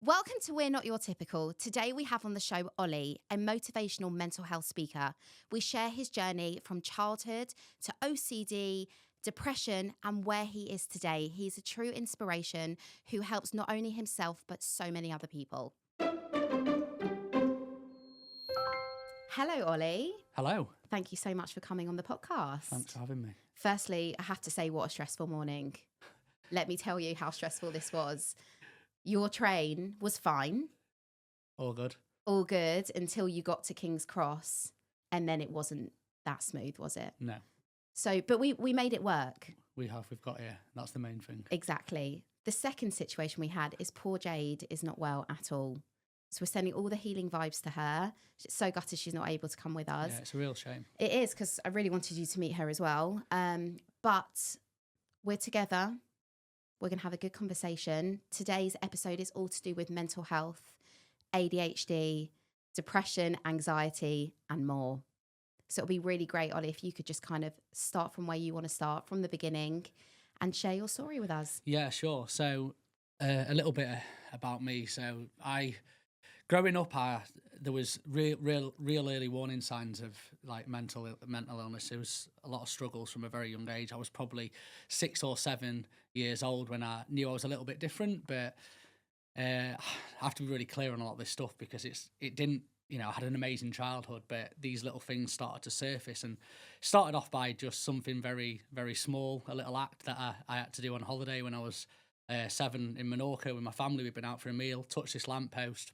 Welcome to We're Not Your Typical. Today we have on the show Ollie, a motivational mental health speaker. We share his journey from childhood to OCD, depression, and where he is today. He's a true inspiration who helps not only himself, but so many other people. Hello, Ollie. Hello. Thank you so much for coming on the podcast. Thanks for having me. Firstly, I have to say, what a stressful morning. Let me tell you how stressful this was. Your train was fine. All good. All good until you got to King's Cross, and then it wasn't that smooth, was it? No. So, but we made it work. We've got here. That's the main thing. Exactly. The second situation we had is poor Jade is not well at all. So we're sending all the healing vibes to her. She's so gutted she's not able to come with us. Yeah, it's a real shame. It is, because I really wanted you to meet her as well. But we're together. We're going to have a good conversation. Today's episode is all to do with mental health, ADHD, depression, anxiety, and more. So it'll be really great, Ollie, if you could just kind of start from where you want to start, from the beginning, and share your story with us. Yeah, sure. So a little bit about me. So growing up, there was real early warning signs of like mental illness. There was a lot of struggles from a very young age. I was probably 6 or 7 years old when I knew I was a little bit different. But I have to be really clear on a lot of this stuff because it didn't. I had an amazing childhood, but these little things started to surface, and started off by just something very, very small, a little act that I had to do on holiday when I was 7 in Menorca with my family. We'd been out for a meal, touched this lamppost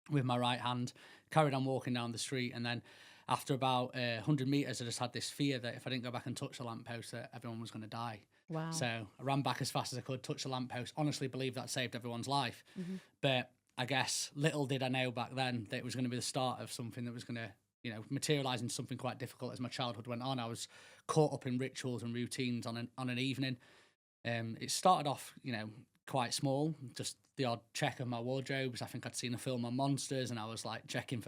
with my right hand, carried on walking down the street, and then after about 100 metres, I just had this fear that if I didn't go back and touch the lamppost, that everyone was going to die. Wow. So I ran back as fast as I could, touched the lamppost, honestly believed that saved everyone's life. Mm-hmm. But I guess little did I know back then that it was going to be the start of something that was going to, materialise into something quite difficult as my childhood went on. I was caught up in rituals and routines on an evening. It started off, quite small, just the odd check of my wardrobes. I think I'd seen a film on monsters and I was like checking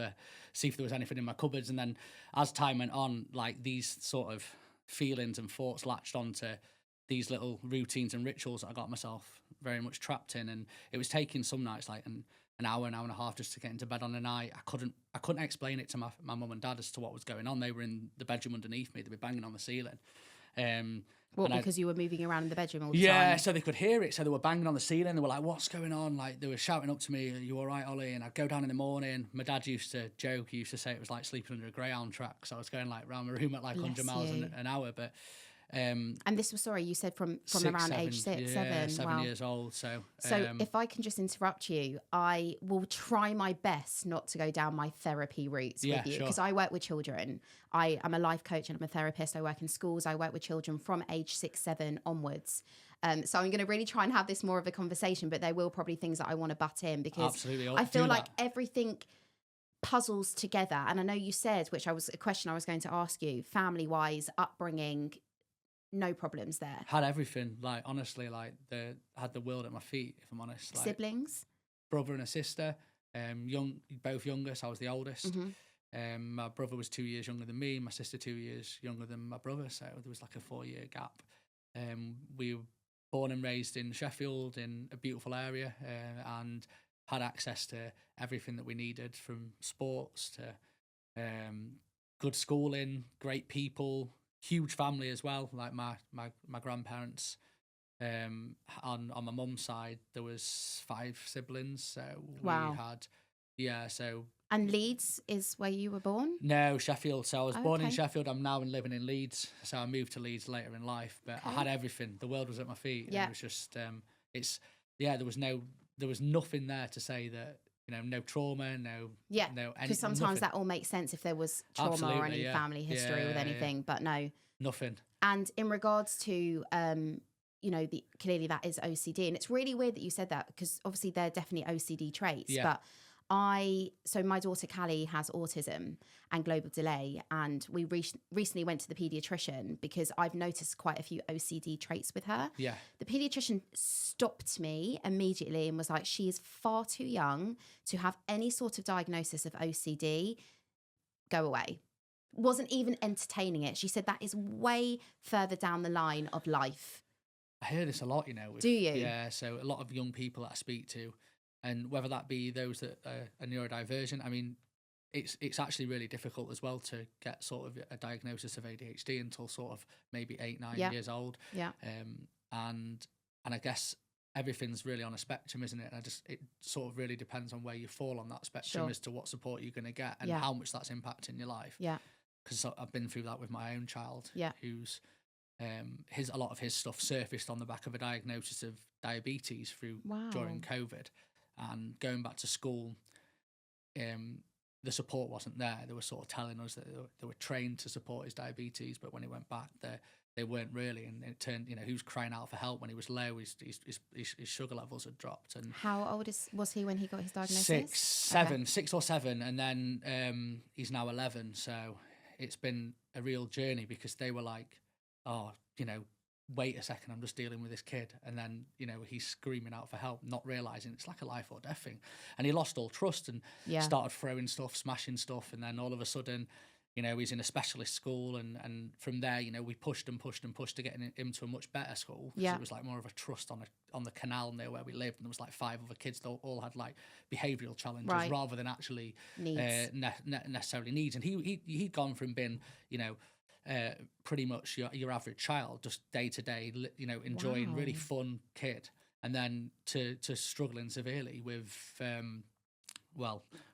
see if there was anything in my cupboards. And then as time went on, like these sort of feelings and thoughts latched onto these little routines and rituals that I got myself very much trapped in. And it was taking some nights like an hour and a half just to get into bed on a night. I couldn't explain it to my mum and dad as to what was going on. They were in the bedroom underneath me. They'd be banging on the ceiling. Because you were moving around in the bedroom all the time? Yeah, so they could hear it. So they were banging on the ceiling. They were like, what's going on? Like, they were shouting up to me, are you all right, Ollie? And I'd go down in the morning. My dad used to joke. He used to say it was like sleeping under a greyhound track. So I was going like around my room at like 100 miles an hour. But and this was, sorry, you said from around age 6, 7. 7 wow. years old. So if I can just interrupt you, I will try my best not to go down my therapy routes with you, because I work with children. I'm a life coach and I'm a therapist. I work in schools. I work with children from age 6, 7 onwards. So I'm going to really try and have this more of a conversation, but there will probably things that I want to butt in, because absolutely, I feel like everything puzzles together. And I know you said, which was a question I was going to ask you, family-wise, upbringing, no problems there. Had everything, like honestly, like had the world at my feet, if I'm honest. Like, siblings? Brother and a sister, both younger, so I was the oldest. Mm-hmm. My brother was 2 years younger than me, my sister 2 years younger than my brother, so there was like a 4-year gap. We were born and raised in Sheffield, in a beautiful area, and had access to everything that we needed, from sports to good schooling, great people, huge family as well. Like my grandparents, on my mum's side, there was 5 siblings. So wow. we had, so. And Leeds is where you were born? No, Sheffield. So I was born in Sheffield. I'm now living in Leeds. So I moved to Leeds later in life, but I had everything. The world was at my feet. Yeah. And it was just, there was nothing there to say that, no trauma, because sometimes that all makes sense if there was trauma or any family history with anything, but no. Nothing. And in regards to, clearly that is OCD. And it's really weird that you said that, because obviously they're definitely OCD traits. Yeah. But so my daughter Callie has autism and global delay, and we recently went to the paediatrician because I've noticed quite a few OCD traits with her. Yeah. The paediatrician stopped me immediately and was like, she is far too young to have any sort of diagnosis of OCD. Go away. Wasn't even entertaining it. She said that is way further down the line of life. I hear this a lot, Do you? Yeah, so a lot of young people that I speak to, And whether that be those that are neurodivergent, I mean, it's actually really difficult as well to get sort of a diagnosis of ADHD until sort of maybe 8, 9 Yeah. years old. Yeah. And I guess everything's really on a spectrum, isn't it? It sort of really depends on where you fall on that spectrum as to what support you're going to get and Yeah. how much that's impacting your life. Yeah. Because I've been through that with my own child, Yeah. who's a lot of his stuff surfaced on the back of a diagnosis of diabetes during COVID, and going back to school. The support wasn't there. They were sort of telling us that they were trained to support his diabetes, but when he went back, they weren't really. And it turned, he was crying out for help when he was low. His sugar levels had dropped. And how old was he when he got his diagnosis? 6 or 7, and then he's now 11. So it's been a real journey, because they were like, oh, wait a second, I'm just dealing with this kid. And then, he's screaming out for help, not realising it's like a life or death thing. And he lost all trust and started throwing stuff, smashing stuff. And then all of a sudden, he's in a specialist school. And from there, we pushed and pushed and pushed to get him to a much better school. Because it was like more of a trust on the canal near where we lived. And there was like 5 other kids that all had like behavioural challenges rather than actually necessarily needs. And he'd gone from being, pretty much your average child, just day to day, enjoying really fun kid, and then to struggling severely with,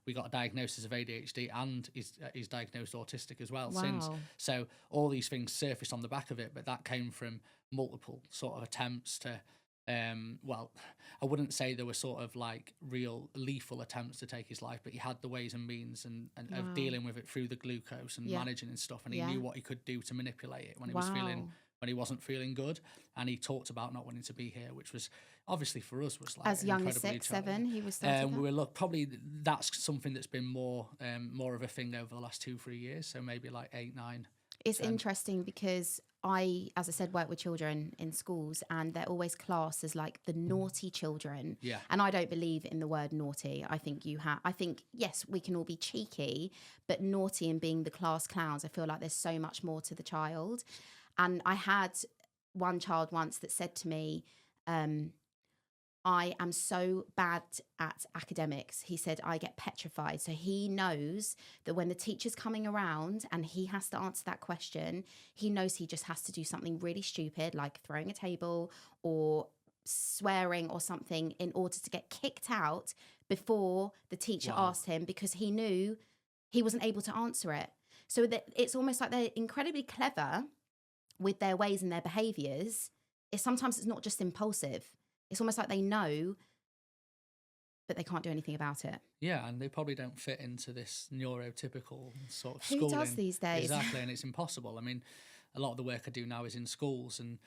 we got a diagnosis of ADHD, and he's diagnosed autistic as well since. So all these things surfaced on the back of it, but that came from multiple sort of attempts to, I wouldn't say there were sort of like real lethal attempts to take his life, but he had the ways and means and of dealing with it through the glucose and managing and stuff. And he knew what he could do to manipulate it when he wasn't feeling good. And he talked about not wanting to be here, which was obviously for us was like as young as 6, 7. He was probably that's something that's been more of a thing over the last 2-3 years. So maybe like 8, 9. It's interesting because I, as I said, work with children in schools, and they're always classed as like the naughty children. Yeah. And I don't believe in the word naughty. I think yes, we can all be cheeky, but naughty and being the class clowns, I feel like there's so much more to the child. And I had one child once that said to me, I am so bad at academics. He said, I get petrified. So he knows that when the teacher's coming around and he has to answer that question, he knows he just has to do something really stupid, like throwing a table or swearing or something, in order to get kicked out before the teacher asked him, because he knew he wasn't able to answer it. So that it's almost like they're incredibly clever with their ways and their behaviours. Sometimes it's not just impulsive. It's almost like they know, but they can't do anything about it. Yeah, and they probably don't fit into this neurotypical sort of Who schooling. does these days? Exactly, and it's impossible. I mean, a lot of the work I do now is in schools, and,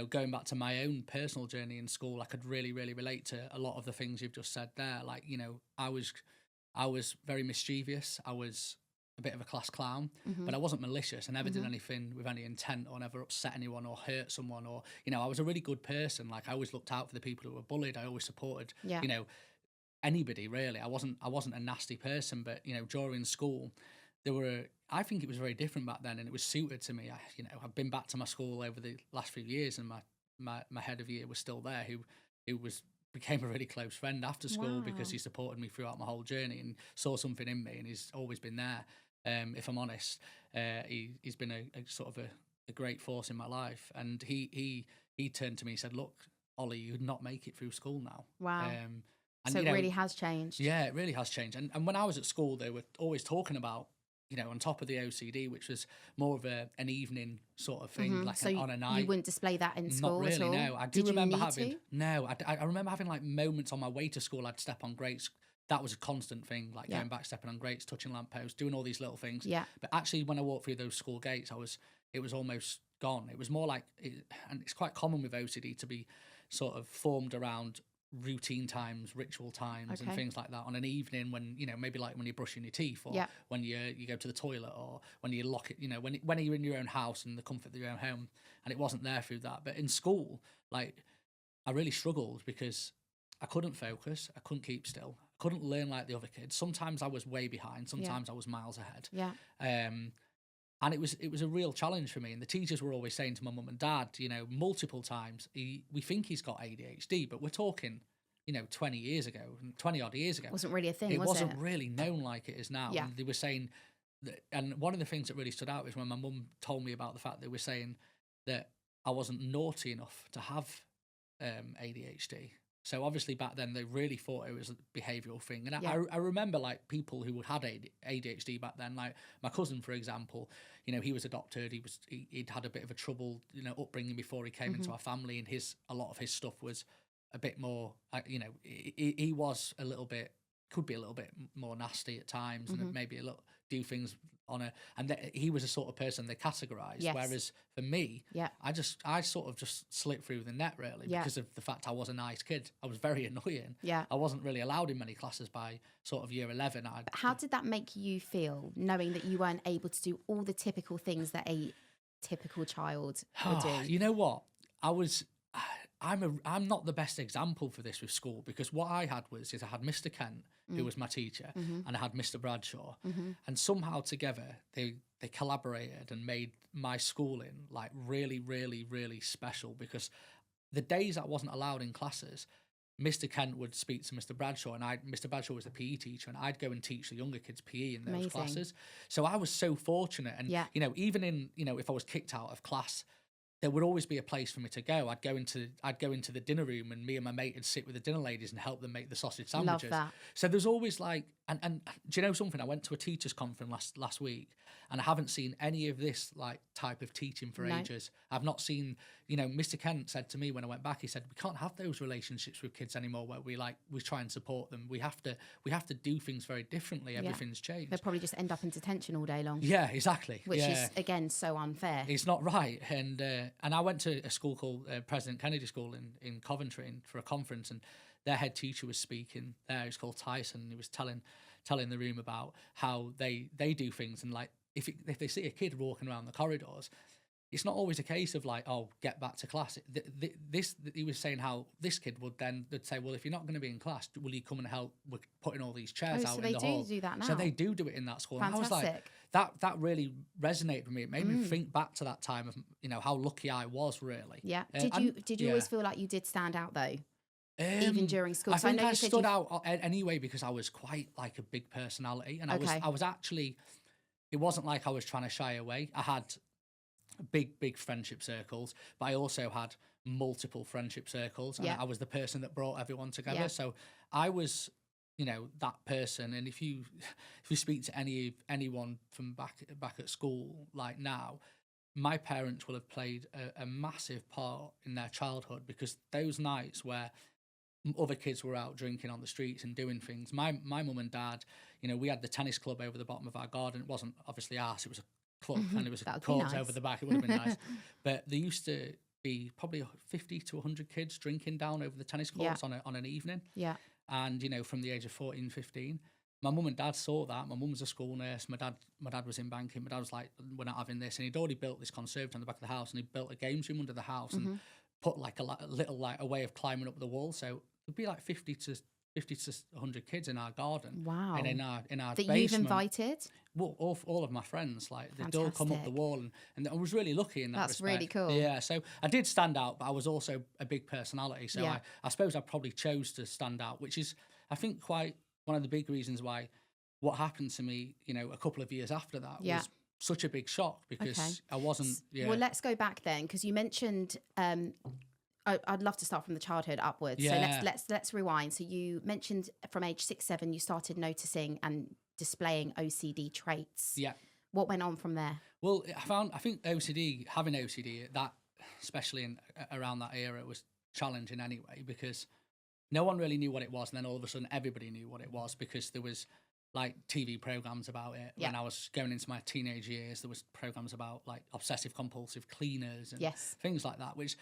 going back to my own personal journey in school, I could really, really relate to a lot of the things you've just said there. Like, I was very mischievous. I was a bit of a class clown, but I wasn't malicious. I never did anything with any intent, or never upset anyone or hurt someone, or, I was a really good person. Like, I always looked out for the people who were bullied. I always supported, anybody really. I wasn't a nasty person, but, during school, I think it was very different back then, and it was suited to me. I've been back to my school over the last few years, and my head of year was still there, who became a really close friend after school because he supported me throughout my whole journey and saw something in me, and he's always been there. If I'm honest, he's been a sort of a great force in my life. And he turned to me and said, "Look, Ollie, you'd not make it through school now." Wow. And, so it really has changed. Yeah, it really has changed. And when I was at school, they were always talking about, on top of the OCD, which was more of an evening sort of thing, like on a night. You wouldn't display that in school Not really, at all? no. I remember having like moments on my way to school. I'd step on grates. That was a constant thing, like going back, stepping on grates, touching lampposts, doing all these little things. Yeah. But actually, when I walked through those school gates, it was almost gone. It was more like, and it's quite common with OCD to be sort of formed around routine times, ritual times, and things like that on an evening when, maybe like when you're brushing your teeth, or when you go to the toilet, or when you lock it, when you're in your own house and the comfort of your own home. And it wasn't there through that. But in school, like, I really struggled because I couldn't focus. I couldn't keep still. I couldn't learn like the other kids. Sometimes I was way behind. Sometimes I was miles ahead. Yeah. And it was a real challenge for me. And the teachers were always saying to my mum and dad, multiple times, we think he's got ADHD, but we're talking 20 years ago, 20 odd years ago. It wasn't really a thing, It was wasn't it? really known like it is now. Yeah. And they were saying that, and one of the things that really stood out was when my mum told me about the fact they were saying that I wasn't naughty enough to have ADHD. So obviously back then they really thought it was a behavioural thing. And Yeah. I remember like people who had ADHD back then, like my cousin, for example, he was adopted. He'd had a bit of a trouble, upbringing before he came into our family, and a lot of his stuff was a bit more, he was a little bit, could be a little bit more nasty at times, and maybe do things he was a sort of person they categorized. Yes. Whereas for me, Yeah. I sort of just slipped through the net really, because of the fact I was a nice kid. I was very annoying. Yeah. I wasn't really allowed in many classes by sort of year 11. How did that make you feel, knowing that you weren't able to do all the typical things that a typical child would do? You know what? I'm not the best example for this with school, because what I had was I had Mr. Kent, who was my teacher, and I had Mr. Bradshaw, and somehow together they collaborated and made my schooling like really, really, really special, because the days I wasn't allowed in classes, Mr. Kent would speak to Mr. Bradshaw, and Mr. Bradshaw was the PE teacher, and I'd go and teach the younger kids PE in those Amazing. classes. So I was so fortunate, and even in if I was kicked out of class, there would always be a place for me to go. I'd go into the dinner room, and me and my mate would sit with the dinner ladies and help them make the sausage sandwiches. Love that. So there's always like, and do you know something? I went to a teachers conference last week, and I haven't seen any of this like type of teaching for ages. I've not seen, Mr. Kent said to me when I went back, he said, we can't have those relationships with kids anymore where we try and support them. We have to do things very differently. Everything's changed. They'll probably just end up in detention all day long. Yeah, exactly. Which is, again, so unfair. It's not right. And I went to a school called President Kennedy School in Coventry for a conference, and their head teacher was speaking there. He's called Tyson, and he was telling the room about how they do things, and like if they see a kid walking around the corridors, it's not always a case of like, oh, get back to class. He was saying how this kid they'd say, well, if you're not going to be in class, will you come and help with putting all these chairs out in the hall? So they do that now. So they do it in that school. Fantastic. And I was like, that really resonated with me. It made me think back to that time of how lucky I was, really. Yeah. Did you always feel like you did stand out though? Even during school? I think I stood out anyway because I was quite like a big personality, and I was actually. It wasn't like I was trying to shy away. I had big friendship circles, but I also had multiple friendship circles, and I was the person that brought everyone together. Yeah. So I was, that person. And if you speak to anyone from back at school, like now, my parents will have played a massive part in their childhood, because those nights where other kids were out drinking on the streets and doing things, my mum and dad, we had the tennis club over the bottom of our garden. It wasn't obviously ours, it was a club, and it was a court over the back. It would have been nice. But there used to be probably 50 to 100 kids drinking down over the tennis courts on an evening. Yeah. And, from the age of 14, 15, my mum and dad saw that. My mum was a school nurse. My dad was in banking. My dad was like, we're not having this. And he'd already built this conservatory on the back of the house, and he built a games room under the house and put like a little like a way of climbing up the wall. So there'd be like 50 to 100 kids in our garden. Wow. And in our that basement. You've invited? Well, all of my friends, like they'd all come up the wall, and I was really lucky in that respect. That's really cool. Yeah, so I did stand out, but I was also a big personality. So I suppose I probably chose to stand out, which is, I think, quite one of the big reasons why what happened to me, a couple of years after that was such a big shock, because I wasn't. Yeah. Well, let's go back then, because you mentioned. I'd love to start from the childhood upwards. Yeah. So let's rewind. So you mentioned from age 6, 7, you started noticing and displaying OCD traits. Yeah. What went on from there? Well, I think having OCD, that especially around that era, was challenging anyway, because no one really knew what it was, and then all of a sudden everybody knew what it was, because there was like TV programs about it. When I was going into my teenage years, there was programs about like obsessive compulsive cleaners and things like that, which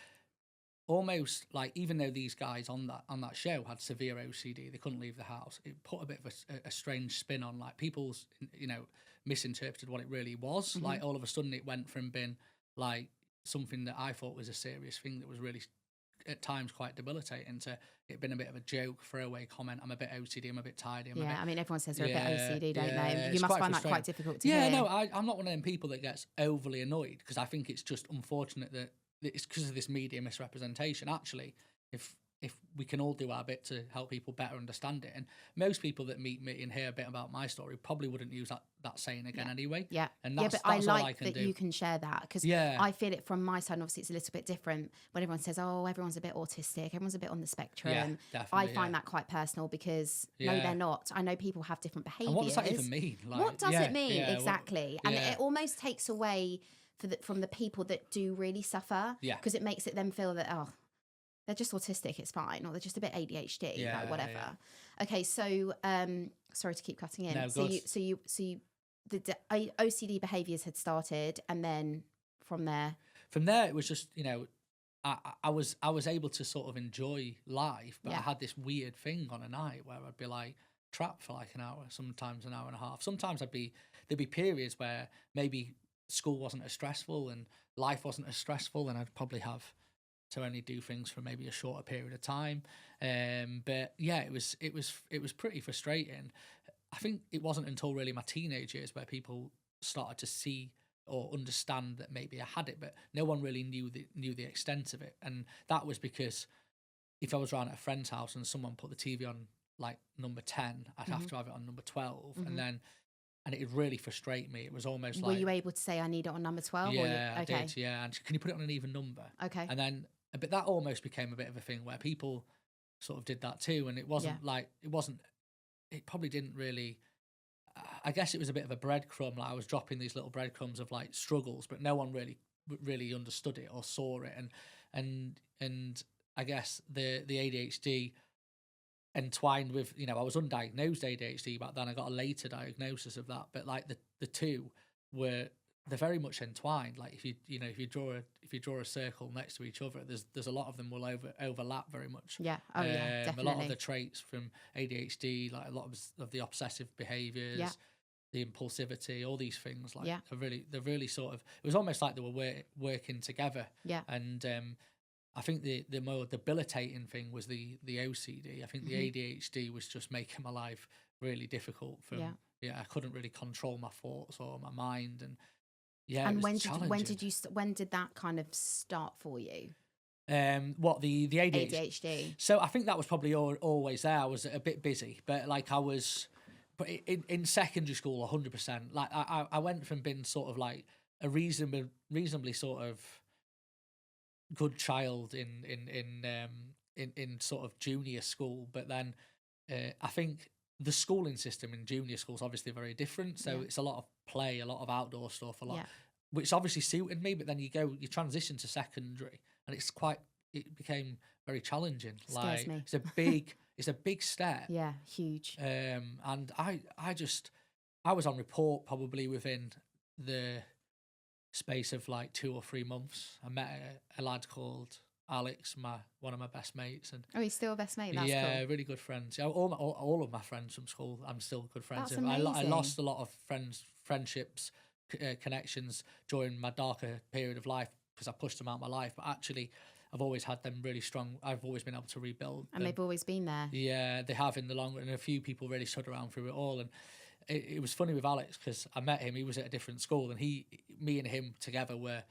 almost like, even though these guys on that show had severe OCD, they couldn't leave the house. It put a bit of a strange spin on, like, people's misinterpreted what it really was. Like, all of a sudden it went from being like something that I thought was a serious thing that was really at times quite debilitating to it being a bit of a joke, throwaway comment. I'm a bit OCD, I'm a bit tidy. I mean, everyone says they're a bit OCD, don't they? You must find that quite difficult to hear. Yeah, no, I'm not one of them people that gets overly annoyed, because I think it's just unfortunate that it's because of this media misrepresentation. Actually, if if we can all do our bit to help people better understand it. And most people that meet me and hear a bit about my story probably wouldn't use that saying again anyway. Yeah. And But that's I all like I can that do. you can share that, because Yeah. I feel it from my side. And obviously, it's a little bit different when everyone says, "Oh, everyone's a bit autistic, everyone's a bit on the spectrum." Yeah, I definitely. find that quite personal, because no, Yeah. they're not. I know people have different behaviours. And what does that even mean? Like, What does yeah, it mean yeah, exactly? And it almost takes away from the people that do really suffer, because it makes it them feel that, oh, they're just autistic, it's fine, or they're just a bit ADHD, like whatever. Yeah. Okay, so sorry to keep cutting in. No, so you the OCD behaviours had started, and then from there it was just, you know, I was able to sort of enjoy life, but I had this weird thing on a night where I'd be like trapped for like an hour, sometimes an hour and a half. Sometimes there'd be periods where maybe school wasn't as stressful and life wasn't as stressful, and I'd probably have to only do things for maybe a shorter period of time. But yeah, it was pretty frustrating. I think it wasn't until really my teenage years where people started to see or understand that maybe I had it, but no one really knew the extent of it. And that was because if I was around at a friend's house and someone put the TV on like number 10, I'd have to have it on number 12, and it really frustrated me. It was almost like, were you able to say, I need it on number 12? Yeah, I did. Yeah, and can you put it on an even number? Okay. And then, but that almost became a bit of a thing where people sort of did that too, and it wasn't it probably didn't really. I guess it was a bit of a breadcrumb. Like I was dropping these little breadcrumbs of like struggles, but no one really understood it or saw it. And I guess the ADHD entwined with, you know, I was undiagnosed ADHD back then. I got a later diagnosis of that, but like the two they're very much entwined. Like if you draw a circle next to each other, there's a lot of them will overlap very much. Yeah. Oh yeah, definitely. A lot of the traits from ADHD, like a lot of the obsessive behaviours, the impulsivity, all these things, like they're really sort of. It was almost like they were working together. Yeah. And I think the more debilitating thing was the OCD. I think the ADHD was just making my life really difficult. I couldn't really control my thoughts or my mind, and and when did that kind of start for you? What the ADHD? So I think that was probably always there. I was a bit busy, but like I was, but in secondary school, 100%. Like I went from being sort of like a reasonably sort of good child in sort of junior school, but then I think the schooling system in junior school is obviously very different. So it's a lot of play, a lot of outdoor stuff, which obviously suited me. But then you transition to secondary, and it became very challenging. Scares me. It's a big step. Yeah, huge. And I was on report probably within the space of like 2 or 3 months. I met a lad called Alex, one of my best mates, and he's still best mate. That's cool. Really good friends. All of my friends from school, I'm still good friends That's with. amazing. I lost a lot of friendships, connections during my darker period of life because I pushed them out of my life. But actually, I've always had them really strong. I've always been able to rebuild. And they've always been there. Yeah, they have in the long run. And a few people really stood around through it all. And it was funny with Alex because I met him. He was at a different school, and me and him together were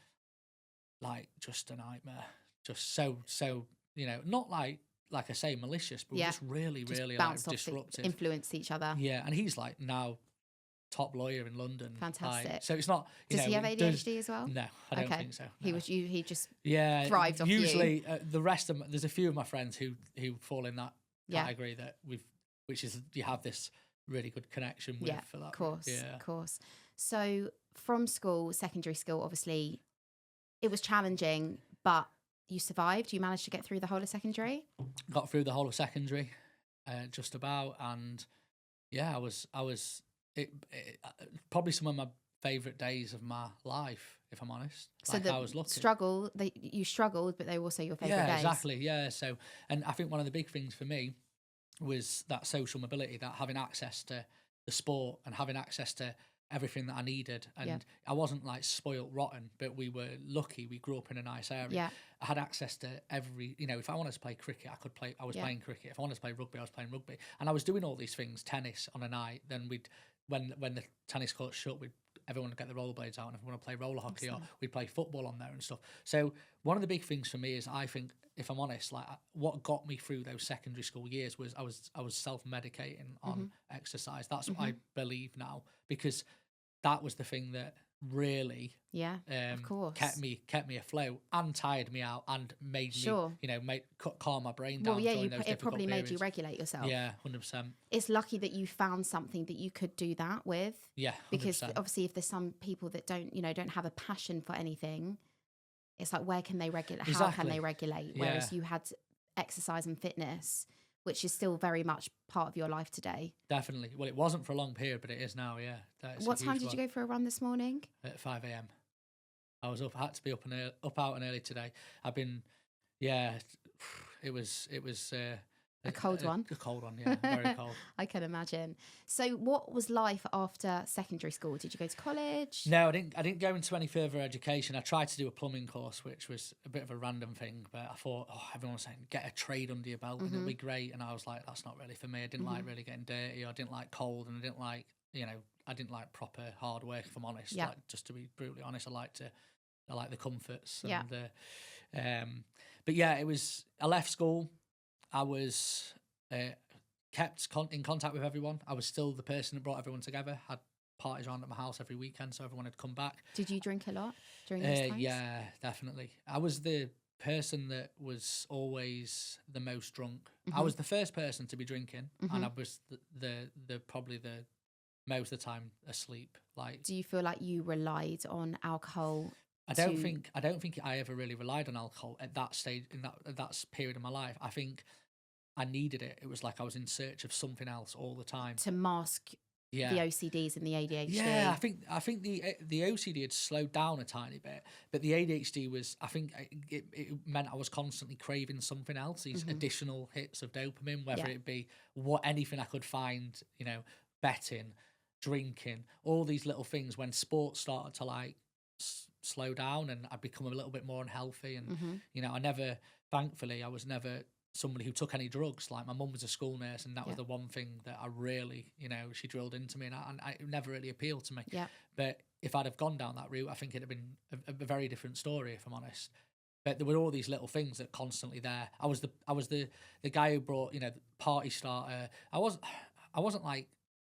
like just a nightmare. Just so you know, not like I say malicious, but just really like disruptive. Influenced each other. Yeah, and he's like now top lawyer in London. Fantastic. Like, so it's not. Does he have ADHD as well? No, I don't think so. No. He just thrived off usually, the rest of there's a few of my friends who fall in that category that which is you have this really good connection with for that. Of course. So from secondary school, obviously, it was challenging, but you survived. You managed to get through the whole of secondary. Got through the whole of secondary, just about, and I was probably some of my favourite days of my life, if I'm honest. So I was lucky. You struggled, but they were also your favourite days. Yeah, exactly. Yeah. So, and I think one of the big things for me was that social mobility, that having access to the sport and having access to everything that I needed. And I wasn't like spoilt rotten, but we were lucky. We grew up in a nice area. Yeah. I had access to every, if I wanted to play cricket, I could play. I was playing cricket. If I wanted to play rugby, I was playing rugby. And I was doing all these things, tennis on a night. Then when the tennis court shut, everyone would get the rollerblades out and everyone would play roller hockey, Awesome. or we'd play football on there and stuff. So one of the big things for me is, I think, if I'm honest, like what got me through those secondary school years was I was self-medicating on exercise. That's what I believe now, because that was the thing that really of course, kept me afloat and tired me out and made me, you know, calm my brain down. Well, yeah, during those it probably difficult made you periods. regulate yourself. Yeah, 100%. It's lucky that you found something that you could do that with. Yeah, 100%. Because obviously, if there's some people that don't have a passion for anything, it's like, where can they regulate? How can they regulate? Whereas you had exercise and fitness, which is still very much part of your life today. Definitely. Well, it wasn't for a long period, but it is now. Yeah. What time did you go for a run this morning? At 5 a.m. I was up. I had to be up out and early today. I've been. Yeah. It was. A cold one. A cold one, yeah, very cold. I can imagine. So, what was life after secondary school? Did you go to college? No, I didn't go into any further education. I tried to do a plumbing course, which was a bit of a random thing, but I thought, everyone was saying get a trade under your belt and it'll be great. And I was like, that's not really for me. I didn't like really getting dirty. I didn't like cold, and I didn't like, I didn't like proper hard work. If I'm honest, like, just to be brutally honest, I like the comforts. And, but yeah, I left school. I was kept in contact with everyone. I was still the person that brought everyone together. Had parties around at my house every weekend, so everyone had come back. Did you drink a lot during those times? Yeah, definitely. I was the person that was always the most drunk. I was the first person to be drinking, and I was the probably the most of the time asleep. Like, do you feel like you relied on alcohol? I don't think I ever really relied on alcohol at that stage, in that period of my life. I think I needed it. It was like I was in search of something else all the time to mask the OCDs and the ADHD. Yeah, I think the OCD had slowed down a tiny bit, but the ADHD was. I think it meant I was constantly craving something else. These additional hits of dopamine, whether it be anything I could find, betting, drinking, all these little things. When sports started to like slow down and I'd become a little bit more unhealthy, and thankfully I was never somebody who took any drugs. Like, my mum was a school nurse, and that was the one thing that I really, she drilled into me, and it never really appealed to me. But if I'd have gone down that route, I think it'd have been a very different story, if I'm honest. But there were all these little things that constantly there. I was the guy who brought, the party starter. I wasn't like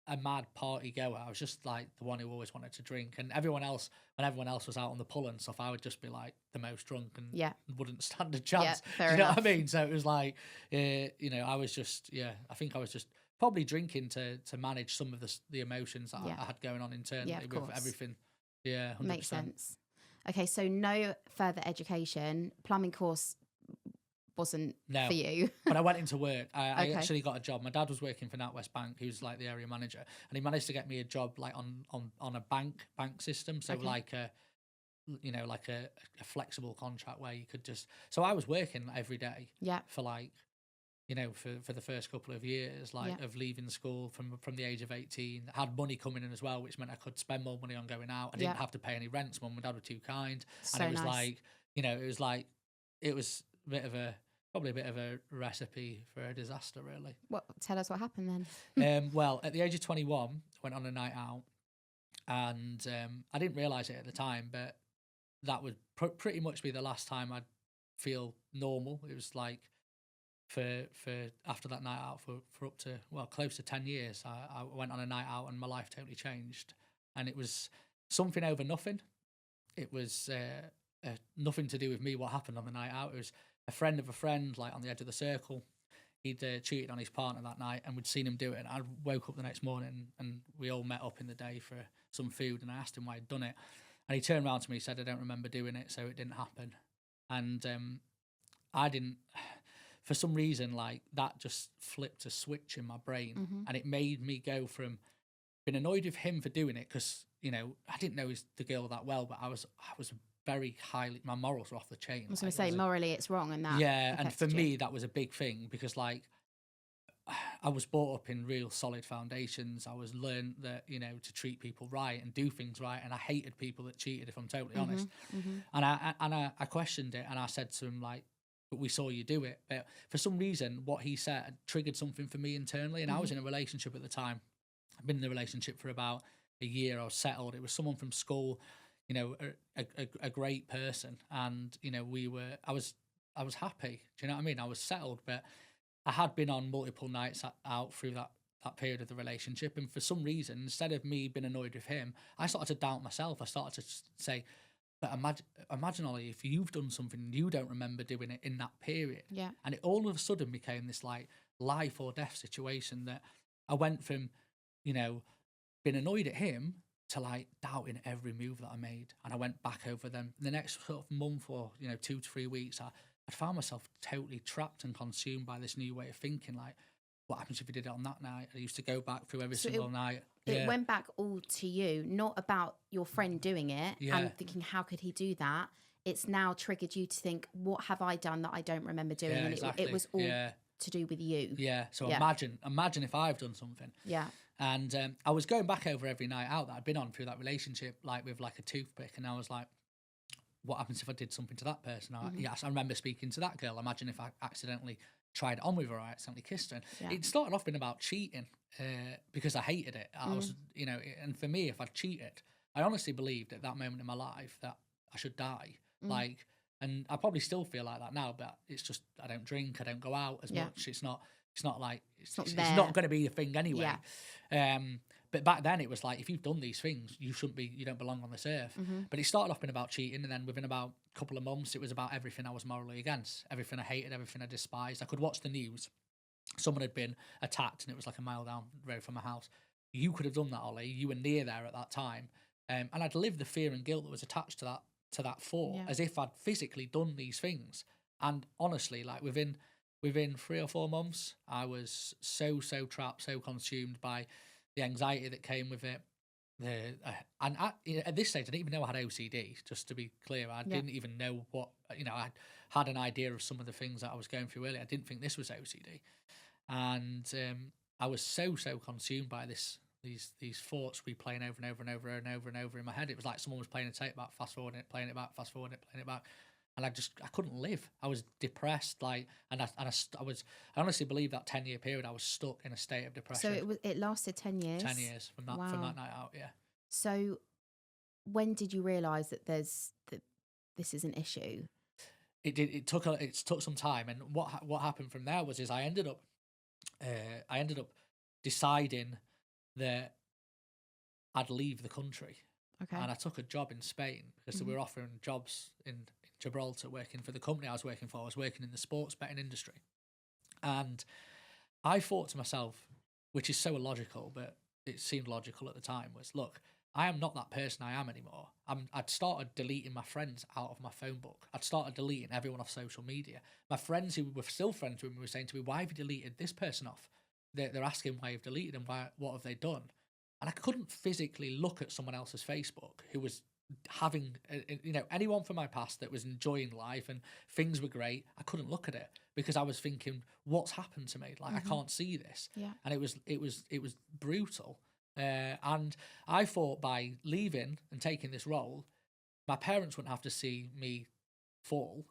a mad party goer. I was just like the one who always wanted to drink, and when everyone else was out on the pull and stuff, I would just be like the most drunk and wouldn't stand a chance. Fair Do you know enough. what I mean? So it was like, I was just, I think I was just probably drinking to manage some of the emotions that I had going on internally with everything. Yeah, 100%. Makes sense. Okay, so no further education. Plumbing course wasn't for you. But I went into work. I actually got a job. My dad was working for NatWest Bank, who's like the area manager, and he managed to get me a job like on a bank system. So like a flexible contract where you could just. So I was working every day. For like, for the first couple of years, of leaving school from the age of 18. I had money coming in as well, which meant I could spend more money on going out. I didn't have to pay any rents. Mum and dad were too kind, and it was nice. It was probably a bit of a recipe for a disaster, really. Well, tell us what happened then. Well, at the age of 21, I went on a night out, and I didn't realise it at the time, but that would pretty much be the last time I'd feel normal. It was like for after that night out for up to close to 10 years, I went on a night out and my life totally changed, and it was something over nothing. It was nothing to do with me. What happened on the night out? It was a friend of a friend, like on the edge of the circle. He'd cheated on his partner that night, and we'd seen him do it. And I woke up the next morning, and we all met up in the day for some food. And I asked him why he'd done it, and he turned around to me and said, "I don't remember doing it, so it didn't happen." And I didn't. For some reason, like that just flipped a switch in my brain, and it made me go from being annoyed with him for doing it, because I didn't know the girl that well, but I was very highly, my morals were off the chain. I was going to say, morally it's wrong, and that and for me that was a big thing, because like I was brought up in real solid foundations. I was learned that to treat people right and do things right, and I hated people that cheated, if I'm totally honest. And I questioned it, and I said to him, like, but we saw you do it. But for some reason what he said triggered something for me internally, and I was in a relationship at the time. I've been in the relationship for about a year. I was settled. It was someone from school, you know, a great person, and you know, I was happy. Do you know what I mean? I was settled, but I had been on multiple nights out through that period of the relationship, and for some reason, instead of me being annoyed with him, I started to doubt myself. I started to say, but imagine, Ollie, if you've done something you don't remember doing it in that period. Yeah. And it all of a sudden became this like life or death situation that I went from, you know, being annoyed at him to like doubting every move that I made. And I went back over them. The next sort of month or, you know, 2 to 3 weeks, I found myself totally trapped and consumed by this new way of thinking. Like, what happens if you did it on that night? I used to go back through every single night. It went back all to you, not about your friend doing it and thinking, how could he do that? It's now triggered you to think, what have I done that I don't remember doing? Yeah, and exactly. it was all to do with you. Yeah. So imagine if I've done something. Yeah. And I was going back over every night out that I'd been on through that relationship, like with like a toothpick, and I was like, what happens if I did something to that person? Yes, I remember speaking to that girl. Imagine if I accidentally tried on with her, I accidentally kissed her. It started off being about cheating because I hated it. I was, you know, and for me, if I'd cheated, I honestly believed at that moment in my life that I should die. Like, and I probably still feel like that now, but it's just, I don't drink, I don't go out as much. It's not like, it's not going to be a thing anyway. But back then it was like, if you've done these things, you don't belong on this earth. But it started off being about cheating, and then within about a couple of months, it was about everything I was morally against, everything I hated, everything I despised. I could watch the news. Someone had been attacked, and it was like a mile down the road from my house. You could have done that, Ollie. You were near there at that time. And I'd lived the fear and guilt that was attached to that thought, as if I'd physically done these things. And honestly, like within 3 or 4 months, I was so trapped, so consumed by the anxiety that came with it. At this stage, I didn't even know I had OCD, just to be clear. I didn't even know what, you know, I had an idea of some of the things that I was going through earlier. I didn't think this was OCD. And I was so consumed by these thoughts replaying over and over and over and over and over in my head. It was like someone was playing a tape back, fast forwarding it, playing it back, fast forwarding it, playing it back. And I couldn't live. I was depressed, like, I honestly believe that 10-year period I was stuck in a state of depression. So it lasted 10 years. 10 years from that night out. Yeah. So when did you realise that this is an issue? It took some time, and what happened from there was I ended up deciding that I'd leave the country. Okay. And I took a job in Spain because they were offering jobs in Gibraltar, working for the company I was working for. I was working in the sports betting industry. And I thought to myself, which is so illogical, but it seemed logical at the time, was, look, I am not that person I am anymore. I'd started deleting my friends out of my phone book. I'd started deleting everyone off social media. My friends who were still friends with me were saying to me, why have you deleted this person off? They're asking why you've deleted them, what have they done? And I couldn't physically look at someone else's Facebook who was having, you know, anyone from my past that was enjoying life and things were great. I couldn't look at it because I was thinking, what's happened to me? Like, I can't see this. Yeah. And it was brutal. And I thought by leaving and taking this role, my parents wouldn't have to see me fall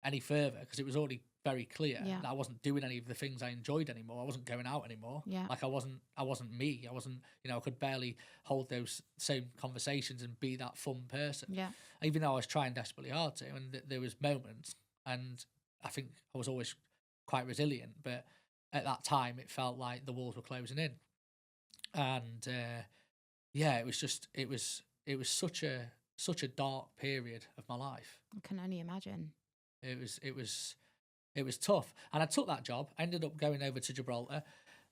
any further because it was already very clear that I wasn't doing any of the things I enjoyed anymore. I wasn't going out anymore. Yeah. Like I wasn't me. I wasn't, you know, I could barely hold those same conversations and be that fun person. Yeah. Even though I was trying desperately hard to, and there was moments, and I think I was always quite resilient, but at that time it felt like the walls were closing in. And it was such a dark period of my life. I can only imagine. It was tough, and I took that job. I ended up going over to Gibraltar,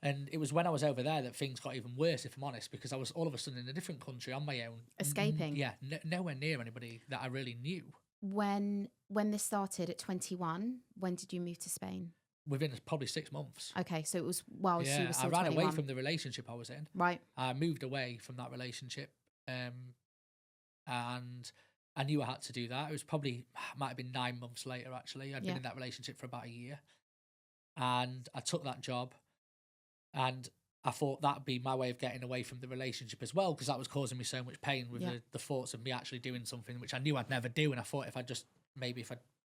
and it was when I was over there that things got even worse, if I'm honest, because I was all of a sudden in a different country on my own, escaping. Nowhere near anybody that I really knew. When this started at 21, when did you move to Spain? Within probably 6 months. Okay, so it was while you were still 21. I ran away from the relationship I was in. Right. I moved away from that relationship, and I knew I had to do that. It was might have been 9 months later, actually. I'd been in that relationship for about a year. And I took that job, and I thought that'd be my way of getting away from the relationship as well, because that was causing me so much pain with the thoughts of me actually doing something which I knew I'd never do. And I thought if I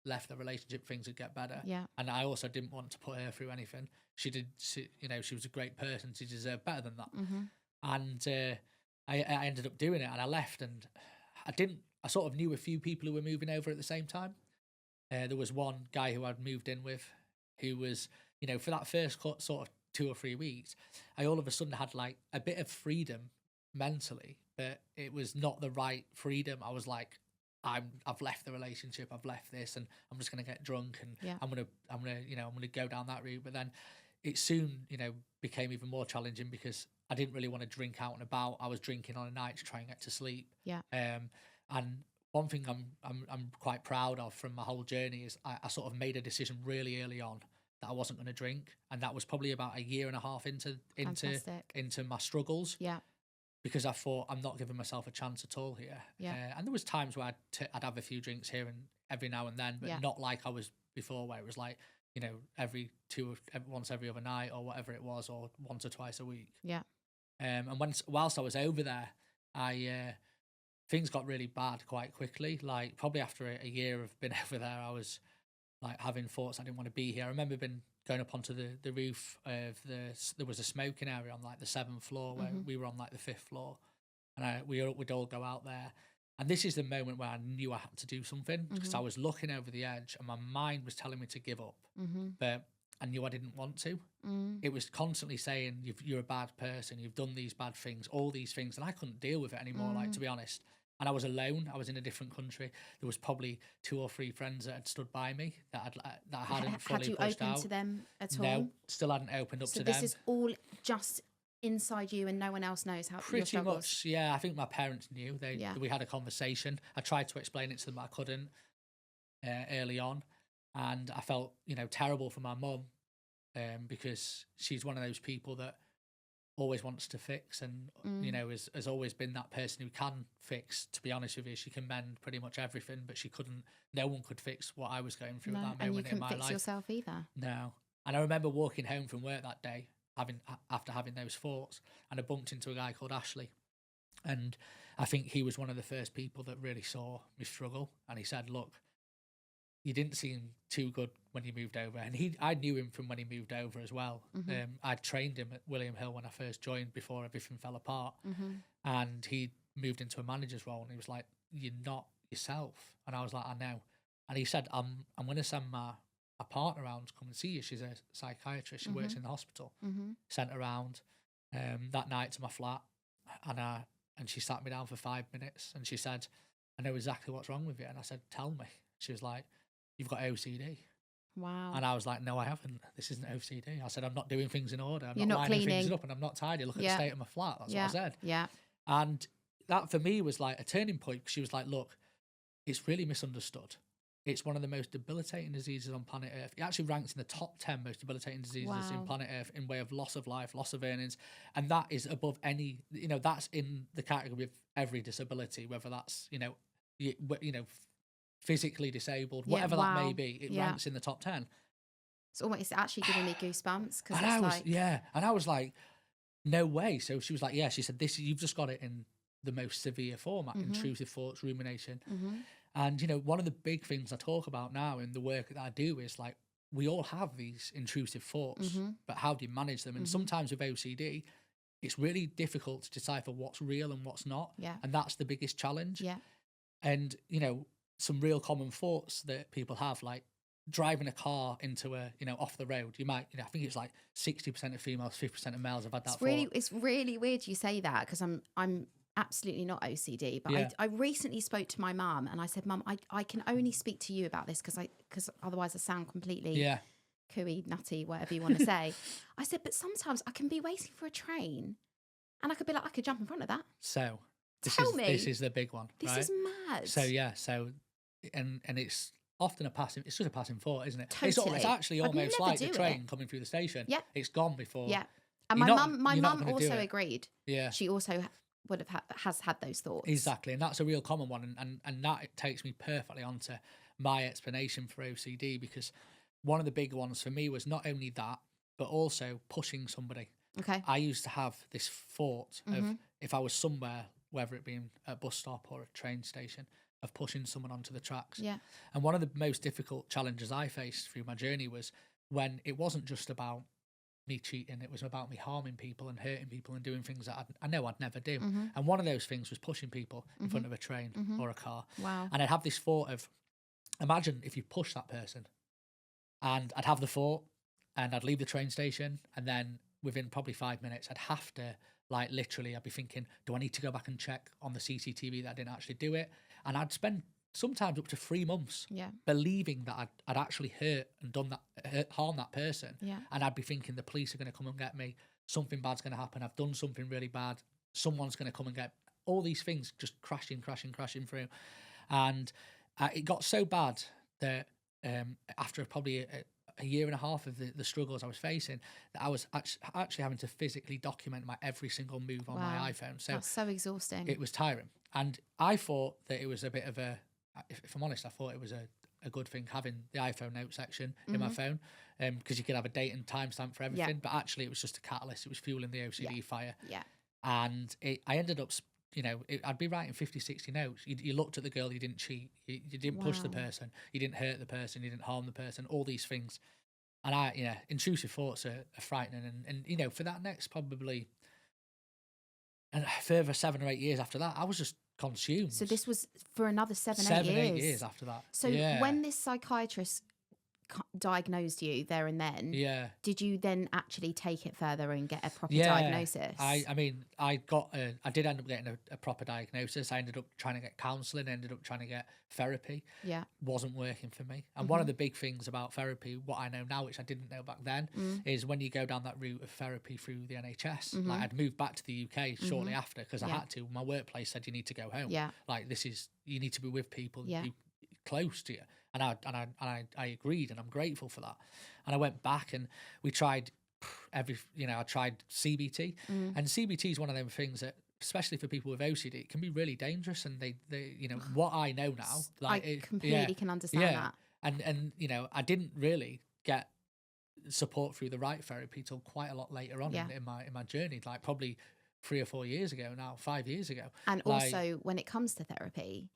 left the relationship, things would get better. Yeah. And I also didn't want to put her through anything. She was a great person. She deserved better than that. Mm-hmm. And I ended up doing it, and I left, and I sort of knew a few people who were moving over at the same time. There was one guy who I'd moved in with who was, for that first sort of 2 or 3 weeks, I all of a sudden had like a bit of freedom mentally, but it was not the right freedom. I was like, I've left the relationship, I've left this, and I'm just gonna get drunk, and I'm gonna go down that route. But then it soon, became even more challenging because I didn't really want to drink out and about. I was drinking on a night to try and get to sleep. Yeah. And one thing I'm quite proud of from my whole journey is I sort of made a decision really early on that I wasn't going to drink, and that was probably about 1.5 years into my struggles. Yeah. Because I thought, I'm not giving myself a chance at all here. Yeah. And there was times where I'd have a few drinks here and every now and then, but not like I was before, where it was like, once every other night or whatever it was, or once or twice a week. Yeah. And whilst I was over there, things got really bad quite quickly. Like probably after a year of being over there, I was like having thoughts I didn't want to be here. I remember going up onto the roof of there was a smoking area on like the 7th floor where we were on like the 5th floor, and we'd all go out there. And this is the moment where I knew I had to do something, because I was looking over the edge and my mind was telling me to give up, but I knew I didn't want to. It was constantly saying, you're a bad person, you've done these bad things, all these things, and I couldn't deal with it anymore, like, to be honest. And I was alone. I was in a different country. There was probably 2 or 3 friends that had stood by me that I hadn't fully Had you pushed opened out. to them at all? No, still hadn't opened up to them. So this is all just inside you, and no one else knows how your Pretty struggles? much, yeah. I think my parents knew. We had a conversation. I tried to explain it to them, but I couldn't early on, and I felt terrible for my mum, because she's one of those people that always wants to fix, and has always been that person who can fix. To be honest with you, she can mend pretty much everything, but she couldn't. No one could fix what I was going through at that moment in my life. And you couldn't fix yourself either. No. And I remember walking home from work that day, after having those thoughts, and I bumped into a guy called Ashley, and I think he was one of the first people that really saw me struggle. And he said, "Look, you didn't seem too good when you moved over." And I knew him from when he moved over as well. I'd trained him at William Hill when I first joined, before everything fell apart. And he moved into a manager's role, and he was like, "You're not yourself." And I was like, "I know." And he said, I'm going to send my partner around to come and see you. She's a psychiatrist. She works in the hospital. Sent her around that night to my flat, and she sat me down for 5 minutes, and she said, "I know exactly what's wrong with you." And I said, "Tell me." She was like, "You've got OCD." Wow. And I was like, "No, I haven't. This isn't OCD." I said, "I'm not doing things in order. I'm You're not not lining cleaning things up, and I'm not tidy. Look at the state of my flat." That's what I said. Yeah. And that for me was like a turning point, because she was like, "Look, it's really misunderstood. It's one of the most debilitating diseases on planet Earth. It actually ranks in the top 10 most debilitating diseases in planet Earth, in way of loss of life, loss of earnings. And that is above any, that's in the category of every disability, whether that's, physically disabled, whatever that may be. It ranks in the top 10. It's actually giving me goosebumps, because and I was like, no way. So she was like, yeah, she said, you've just got it in the most severe format, intrusive thoughts, rumination. And, one of the big things I talk about now in the work that I do is like, we all have these intrusive thoughts, but how do you manage them? And sometimes with OCD, it's really difficult to decipher what's real and what's not. Yeah. And that's the biggest challenge. Yeah. And, some real common thoughts that people have, like driving a car into off the road. You might, I think it's like 60% of females, 50% of males have had that thought. It's really weird you say that, because I'm absolutely not OCD, but I recently spoke to my mum, and I said, "Mum, I can only speak to you about this, because otherwise I sound completely cooey, nutty, whatever you want to say." I said, "But sometimes I can be waiting for a train, and I could be like, I could jump in front of that." So this is the big one. This right? is mad. So and it's often it's just a passing thought, isn't it? Totally. It's actually almost like the train coming through the station. Yeah. It's gone before. Yeah. And my mum also agreed. Yeah. She also has had those thoughts. Exactly. And that's a real common one. And that takes me perfectly onto my explanation for OCD, because one of the big ones for me was not only that, but also pushing somebody. Okay. I used to have this thought of, if I was somewhere, whether it be a bus stop or a train station, of pushing someone onto the tracks. Yeah. And one of the most difficult challenges I faced through my journey was when it wasn't just about me cheating. It was about me harming people and hurting people and doing things that I know I'd never do. Mm-hmm. And one of those things was pushing people in front of a train or a car. Wow. And I'd have this thought of, imagine if you push that person. And I'd have the thought, and I'd leave the train station, and then within probably 5 minutes, I'd have to, like, literally, I'd be thinking, do I need to go back and check on the CCTV that I didn't actually do it? And I'd spend sometimes up to 3 months believing that I'd actually hurt and done that, harm that person. Yeah. And I'd be thinking the police are going to come and get me. Something bad's going to happen. I've done something really bad. Someone's going to come and get all these things just crashing through. And it got so bad that after probably a year and a half of the struggles I was facing, that I was actually having to physically document my every single move on my iPhone. So that's so exhausting. It was tiring. And I thought that it was a bit of a, if I'm honest, I thought it was a good thing having the iPhone note section in my phone, because you could have a date and timestamp for everything. But actually it was just a catalyst. It was fueling the OCD fire. Yeah. And I ended up, I'd be writing 50, 60 notes. You looked at the girl, you didn't cheat, you didn't push the person, you didn't hurt the person, you didn't harm the person, all these things. And intrusive thoughts are frightening. And for that next probably and further 7 or 8 years after that, I was just consumed. So this was for another 7, 8 years? 7, 8 years after that. So when this psychiatrist diagnosed you there and then, did you then actually take it further and get a proper diagnosis? I did end up getting a proper diagnosis. I ended up trying to get counselling, ended up trying to get therapy. Wasn't working for me. And one of the big things about therapy, what I know now, which I didn't know back then, is when you go down that route of therapy through the NHS. Like, I'd moved back to the UK shortly after because I had to. My workplace said you need to go home. Like, you need to be with people close to you. And I agreed, and I'm grateful for that. And I went back and we tried I tried CBT, and CBT is one of them things that, especially for people with OCD, it can be really dangerous. And they what I know now, like, I completely can understand that. And I didn't really get support through the right therapy till quite a lot later on in my journey, like probably 3 or 4 years ago now, 5 years ago. And also, when it comes to therapy,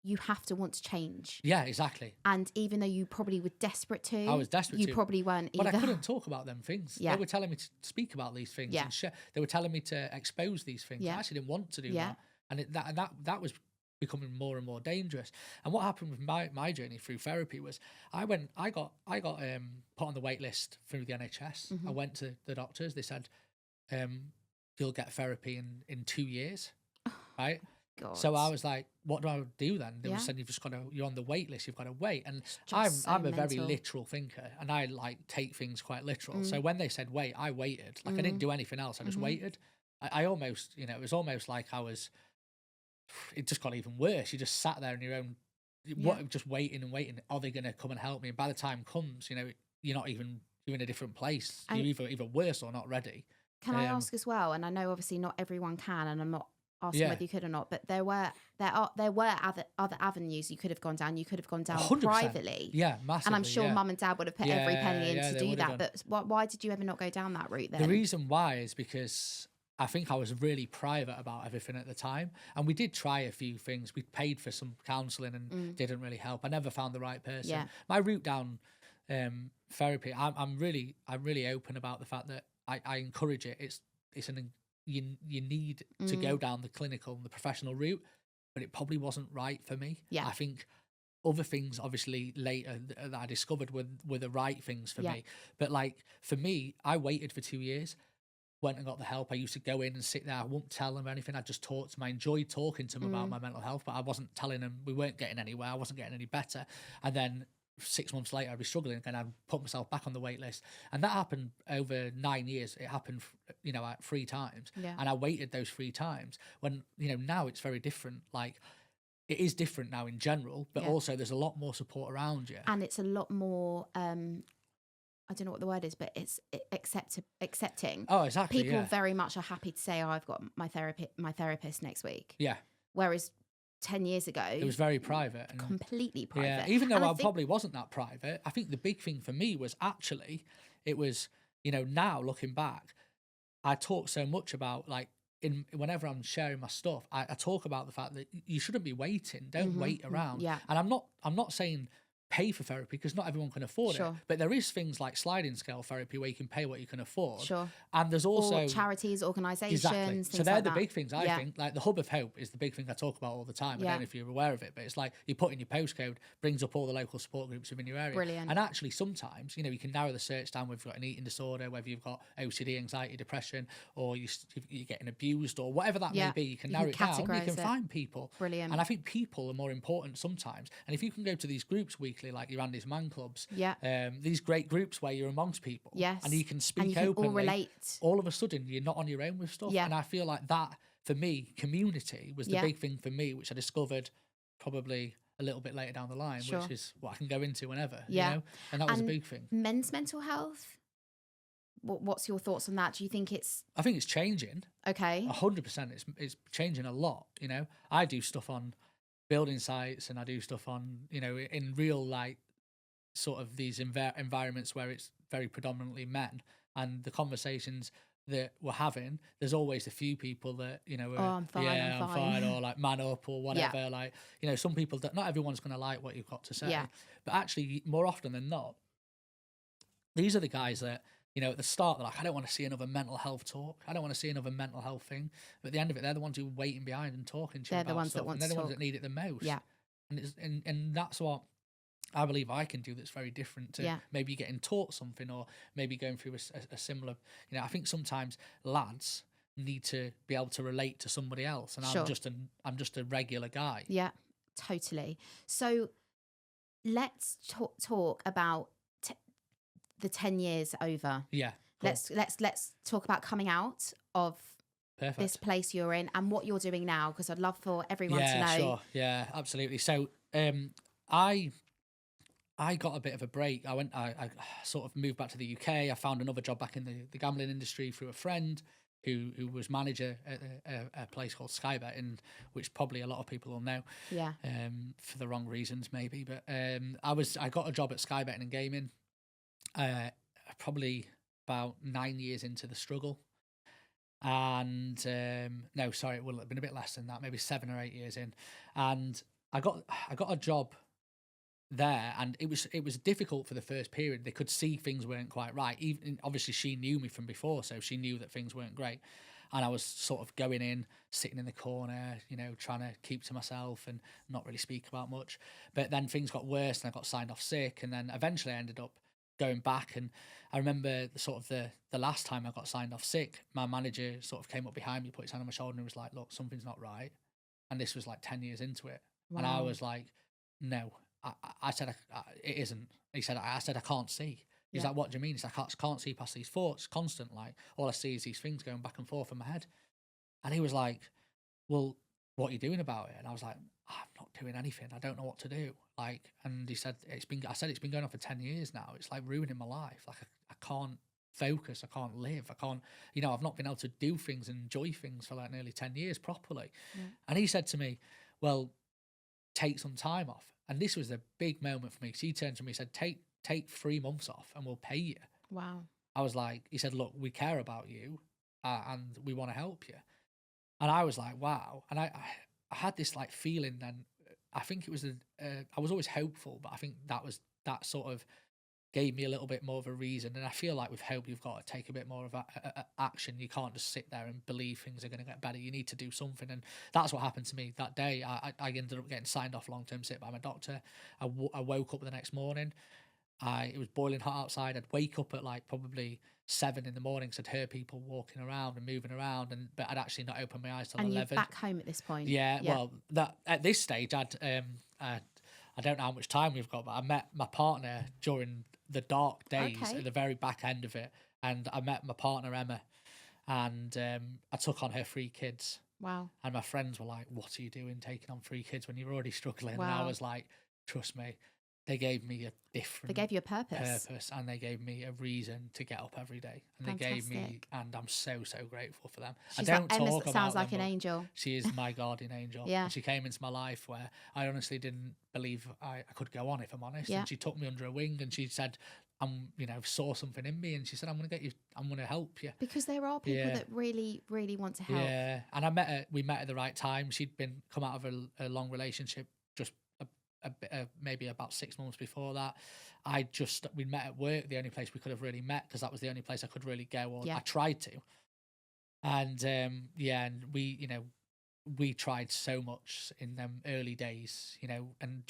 you have to want to change. Yeah, exactly. And even though you probably were desperate to, I was desperate you probably weren't either. But I couldn't talk about them things. They were telling me to speak about these things and share. They were telling me to expose these things. I actually didn't want to do that. And that was becoming more and more dangerous. And what happened with my journey through therapy was I got put on the wait list through the NHS. I went to the doctors. They said, you'll get therapy in 2 years, right? God. So I was like, what do I do then? They said, you're on the wait list, you've got to wait. And I'm a very literal thinker, and I like take things quite literal. So when they said wait, I waited. Like, I didn't do anything else. I just waited. I almost, it was almost like it just got even worse. You just sat there in your own, just waiting and waiting. Are they going to come and help me? And by the time comes, you're in a different place. You're either worse or not ready. Can I ask as well? And I know obviously not everyone can, and I'm not asking whether you could or not, but there were other avenues you could have gone down. You could have gone down 100%. Privately. Yeah, massively. And I'm sure mum and dad would have put every penny in to do that. But why did you ever not go down that route then? The reason why is because I think I was really private about everything at the time. And we did try a few things. We paid for some counselling and didn't really help. I never found the right person. Yeah. My route down therapy, I'm really open about the fact that I encourage it. You need to go down the clinical and the professional route, but it probably wasn't right for me. I think other things obviously later that I discovered were the right things for me. But like for me, I waited for 2 years, went and got the help. I used to go in and sit there. I wouldn't tell them anything. I just talked to them. I enjoyed talking to them about my mental health, but I wasn't telling them. We weren't getting anywhere. I wasn't getting any better. And then 6 months later, I'd be struggling again. I'd put myself back on the wait list. And that happened over 9 years. It happened, like 3 times. And I waited those 3 times. When, now it's very different. Like, it is different now in general, but also there's a lot more support around you. And it's a lot more, I don't know what the word is, but it's accepting. Oh, exactly. People very much are happy to say, I've got my therapist next week. Yeah. Whereas 10 years ago, it was very private. And completely private. Yeah, even though I probably wasn't that private, I think the big thing for me was actually, it was, now looking back, I talk so much about, like, whenever I'm sharing my stuff, I talk about the fact that you shouldn't be waiting. Don't wait around. Yeah. And I'm not saying pay for therapy because not everyone can afford it. Sure. But there is things like sliding scale therapy where you can pay what you can afford. Sure. And there's also or charities, organisations, exactly. things So they're like the that. big things I think. Like the Hub of Hope is the big thing I talk about all the time. I Yeah. don't know if you're aware of it, but it's like you put in your postcode, brings up all the local support groups within your area. Brilliant. And actually sometimes, you know, you can narrow the search down whether you've got an eating disorder, whether you've got OCD, anxiety, depression, or you're getting abused or whatever that may be. You can narrow it down. You can find people. Brilliant. And I think people are more important sometimes. And if you can go to these groups weekly, like your Andy's Man Clubs, these great groups where you're amongst people, yes, and you can speak and you can openly, all relate. all of a sudden you're not on your own with stuff. And I feel like that, for me, community was the big thing for me, which I discovered probably a little bit later down the line, which is what I can go into whenever, you know? And that was a big thing. Men's mental health, what's your thoughts on that? Do you think it's... I think it's changing. Okay. 100%. It's changing a lot, you know? I do stuff on building sites and I do stuff on, you know, in real, like, sort of these environments where it's very predominantly men, and the conversations that we're having, there's always a few people that, you know, I'm fine, or like man up or whatever. Like, you know, some people not everyone's going to like what you've got to say, but actually more often than not, these are the guys that, you know, at the start they're like, I don't want to see another mental health talk, I don't want to see another mental health thing, but at the end of it, they're the ones who are waiting behind and talking to you about the ones stuff, that want and they're to the ones talk. that need it the most. And that's what I believe I can do that's very different to maybe getting taught something or maybe going through a similar, you know, I think sometimes lads need to be able to relate to somebody else, and I'm just a regular guy. Yeah, totally. So let's talk about the 10 years over. Yeah. Cool. Let's talk about coming out of this place you're in and what you're doing now, because I'd love for everyone to know. Yeah, sure. Yeah, absolutely. So I got a bit of a break. I sort of moved back to the UK. I found another job back in the gambling industry through a friend who was manager at a place called Skybet, which probably a lot of people will know. Yeah. For the wrong reasons maybe, but I got a job at Skybet and gaming. Probably about 9 years into the struggle, and no, sorry, it will have been a bit less than that, maybe 7 or 8 years in, and I got a job there, and it was difficult for the first period. They could see things weren't quite right. Even obviously she knew me from before, so she knew that things weren't great, and I was sort of going in, sitting in the corner, you know, trying to keep to myself and not really speak about much. But then things got worse and I got signed off sick, and then eventually I ended up going back. And I remember the last time I got signed off sick, my manager sort of came up behind me, put his hand on my shoulder and was like, look, something's not right. And this was like 10 years into it. Wow. And I was like, no. I said, it isn't. He said, I said, I can't see. He's like, what do you mean? He's like, I can't see past these thoughts constant. Like, all I see is these things going back and forth in my head. And he was like, well, what are you doing about it? And I was like, I'm not doing anything. I don't know what to do. Like, and he said, it's been going on for 10 years now. It's like ruining my life. Like, I can't focus. I can't live. I can't, you know, I've not been able to do things and enjoy things for like nearly 10 years properly. Yeah. And he said to me, well, take some time off. And this was a big moment for me, because he turned to me and said, take 3 months off and we'll pay you. Wow. I was like, he said, look, we care about you and we want to help you. And I was like, wow. And I had this like feeling then. I think it was I was always hopeful, but I think that sort of gave me a little bit more of a reason. And I feel like with hope, you've got to take a bit more of action. You can't just sit there and believe things are going to get better. You need to do something. And that's what happened to me that day. I ended up getting signed off long-term sick by my doctor. I woke up the next morning. It was boiling hot outside. I'd wake up at like probably 7 in the morning, because I'd hear people walking around and moving around, but I'd actually not opened my eyes till 11. And you're back home at this point? Yeah. Well, that at this stage, I don't know how much time we've got, but I met my partner during the dark days at the very back end of it, and I met my partner Emma, and I took on her 3 kids. Wow. And my friends were like, what are you doing taking on 3 kids when you're already struggling? Wow. And I was like, trust me, they gave me a different... They gave you a purpose. And they gave me a reason to get up every day. And Fantastic. They gave me... And I'm so grateful for them. She's I don't like, talk Emma about sounds like them, an angel. She is my guardian angel. Yeah. And she came into my life where I honestly didn't believe I could go on, if I'm honest. Yeah. And she took me under her wing and she said... saw something in me, and she said, I'm going to help you. Because there are people that really, really want to help. Yeah. And we met at the right time. She'd come out of a long relationship just maybe about 6 months before that. We met at work, the only place we could have really met, because that was the only place I could really go, or I tried to. And and we tried so much in them early days, and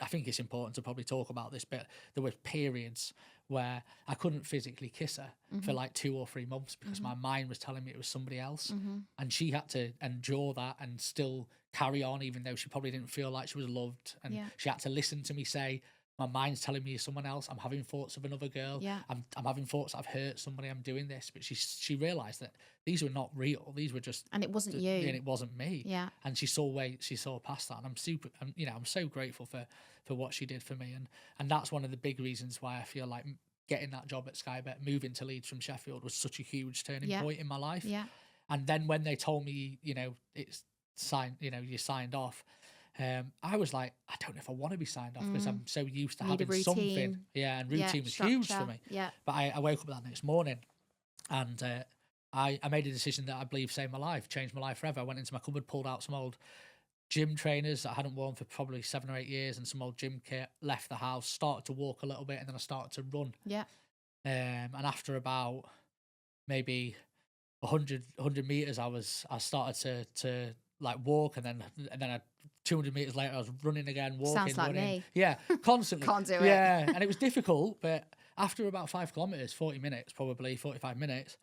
I think it's important to probably talk about this, but there were periods where I couldn't physically kiss her for like 2 or 3 months because my mind was telling me it was somebody else. And she had to endure that and still carry on, even though she probably didn't feel like she was loved. And she had to listen to me say, my mind's telling me you're someone else. I'm having thoughts of another girl. Yeah. I'm having thoughts I've hurt somebody. I'm doing this. But she realised that these were not real. These were just... And it wasn't you. And it wasn't me. Yeah. And she saw past that. And I'm so grateful for what she did for me. And that's one of the big reasons why I feel like getting that job at Sky Bet, moving to Leeds from Sheffield, was such a huge turning point in my life. Yeah. And then when they told me, it's signed, you signed off, I was like, I don't know if I want to be signed off, because I'm so used to having something. Yeah, and routine was huge for me. Yeah. But I woke up that next morning, and I made a decision that I believe saved my life, changed my life forever. I went into my cupboard, pulled out some old gym trainers that I hadn't worn for probably 7 or 8 years, and some old gym kit, left the house, started to walk a little bit, and then I started to run. Yeah. And after about maybe 100 meters, I started to like walk, and then 200 meters later I was running again, walking. Sounds like running. me. Yeah, constantly. Can't do it. Yeah, and it was difficult, but after about 5 kilometers, 40 minutes, probably 45 minutes,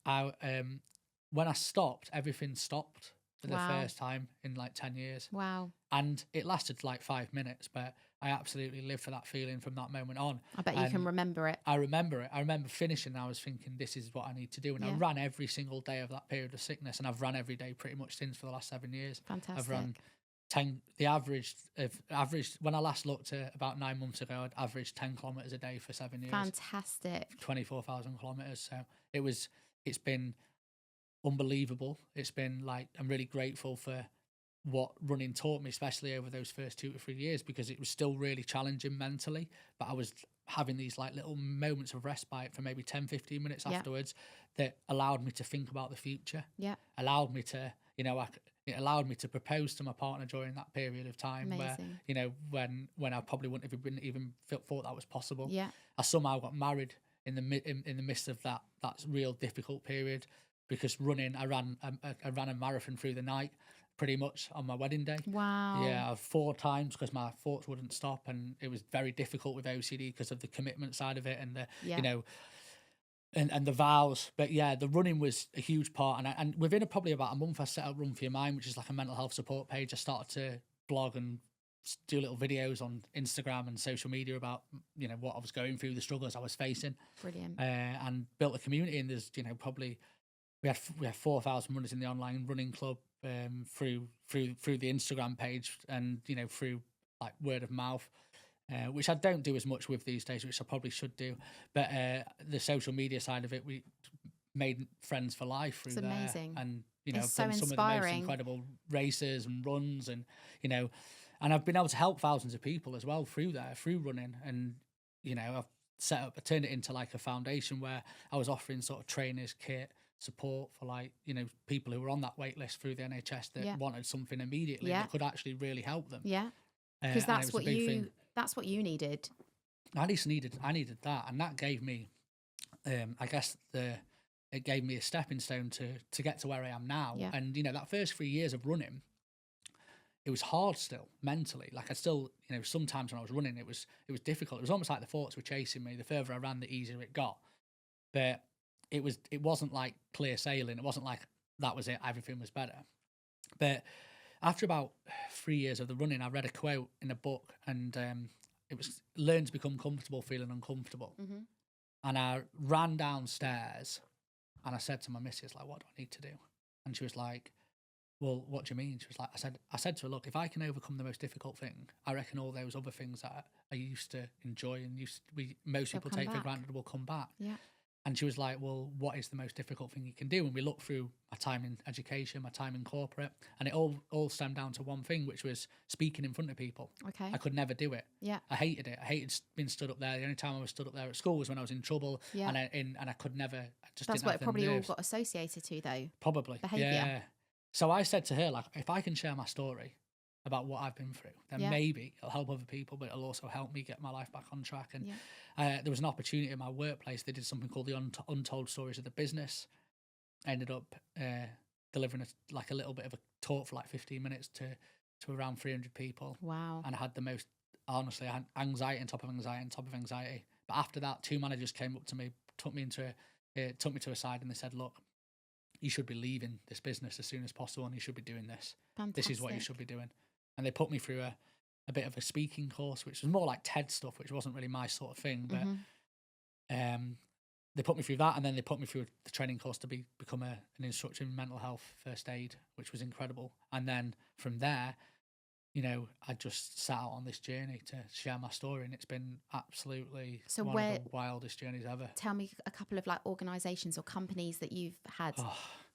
when I stopped, everything stopped for the first time in like 10 years. Wow. And it lasted like 5 minutes, but I absolutely lived for that feeling from that moment on. I bet you can remember it. I remember it. I remember finishing and I was thinking, this is what I need to do. And I ran every single day of that period of sickness, and I've run every day pretty much since for the last 7 years. Fantastic. I've run 10, the average, when I last looked at about 9 months ago, I'd averaged 10 kilometres a day for 7 years. Fantastic. 24,000 kilometres. So it's been unbelievable. It's been like, I'm really grateful for what running taught me, especially over those first 2 to 3 years, because it was still really challenging mentally, but I was having these like little moments of respite for maybe 10-15 minutes afterwards that allowed me to think about the future. Allowed me to, it allowed me to propose to my partner during that period of time. Amazing. Where when I probably wouldn't have even thought that was possible. I somehow got married in the midst of that real difficult period, because running, I ran a marathon through the night pretty much on my wedding day. Wow. Yeah, 4 times, because my thoughts wouldn't stop, and it was very difficult with OCD because of the commitment side of it, and the and the vows. But yeah, the running was a huge part, and within probably about a month I set up Run for Your Mind, which is like a mental health support page. I started to blog and do little videos on Instagram and social media about what I was going through, the struggles I was facing. Brilliant. And built a community, and there's probably we had 4,000 runners in the online running club, through the Instagram page, and through like word of mouth, which I don't do as much with these days, which I probably should do. But the social media side of it, we made friends for life through there. Amazing. And it's I've so done some of the inspiring. most incredible races and runs, and and I've been able to help thousands of people as well through running. And I've turned it into like a foundation where I was offering sort of trainers, kit, support for like people who were on that wait list through the NHS that wanted something immediately that could actually really help them. Because that's what you needed. I needed that, and that gave me I guess it gave me a stepping stone to get to where I am now. And that first 3 years of running, it was hard still mentally. Like I still, sometimes when I was running, it was difficult. It was almost like the thoughts were chasing me. The further I ran, the easier it got. But it wasn't like clear sailing. It wasn't like that was it, everything was better. But after about 3 years of the running, I read a quote in a book, and it was learn to become comfortable feeling uncomfortable. And I ran downstairs and I said to my missus, like, what do I need to do? And she was like, well, what do you mean? She was like, I said to her, look, if I can overcome the most difficult thing, I reckon all those other things that I used to enjoy and most people take for granted will come back. And she was like, well, what is the most difficult thing you can do? And we looked through my time in education, my time in corporate, and it all stemmed down to one thing, which was speaking in front of people. Okay. I could never do it. I hated it. I hated being stood up there. The only time I was stood up there at school was when I was in trouble, and I could never. That's what it probably all got associated to, though. Probably. Behaviour. Yeah. So I said to her, like, if I can share my story, about what I've been through, then Yeah. maybe it'll help other people, but it'll also help me get my life back on track. And Yeah. there was an opportunity in my workplace. They did something called the Untold Stories of the Business. I ended up delivering a little bit of a talk for like 15 minutes to around 300 people. Wow. And I had the most, honestly, I had anxiety on top of anxiety on top of anxiety. But after that, 2 managers came up to me, took me to a side, and they said, look, you should be leaving this business as soon as possible, and you should be doing this. Fantastic. This is what you should be doing. And they put me through a bit of a speaking course, which was more like TED stuff, which wasn't really my sort of thing. But they put me through that, and then they put me through the training course to become an instructor in mental health first aid, which was incredible. And then from there, you know, I just set out on this journey to share my story, and it's been absolutely one of the wildest journeys ever. Tell me a couple of like organisations or companies that you've had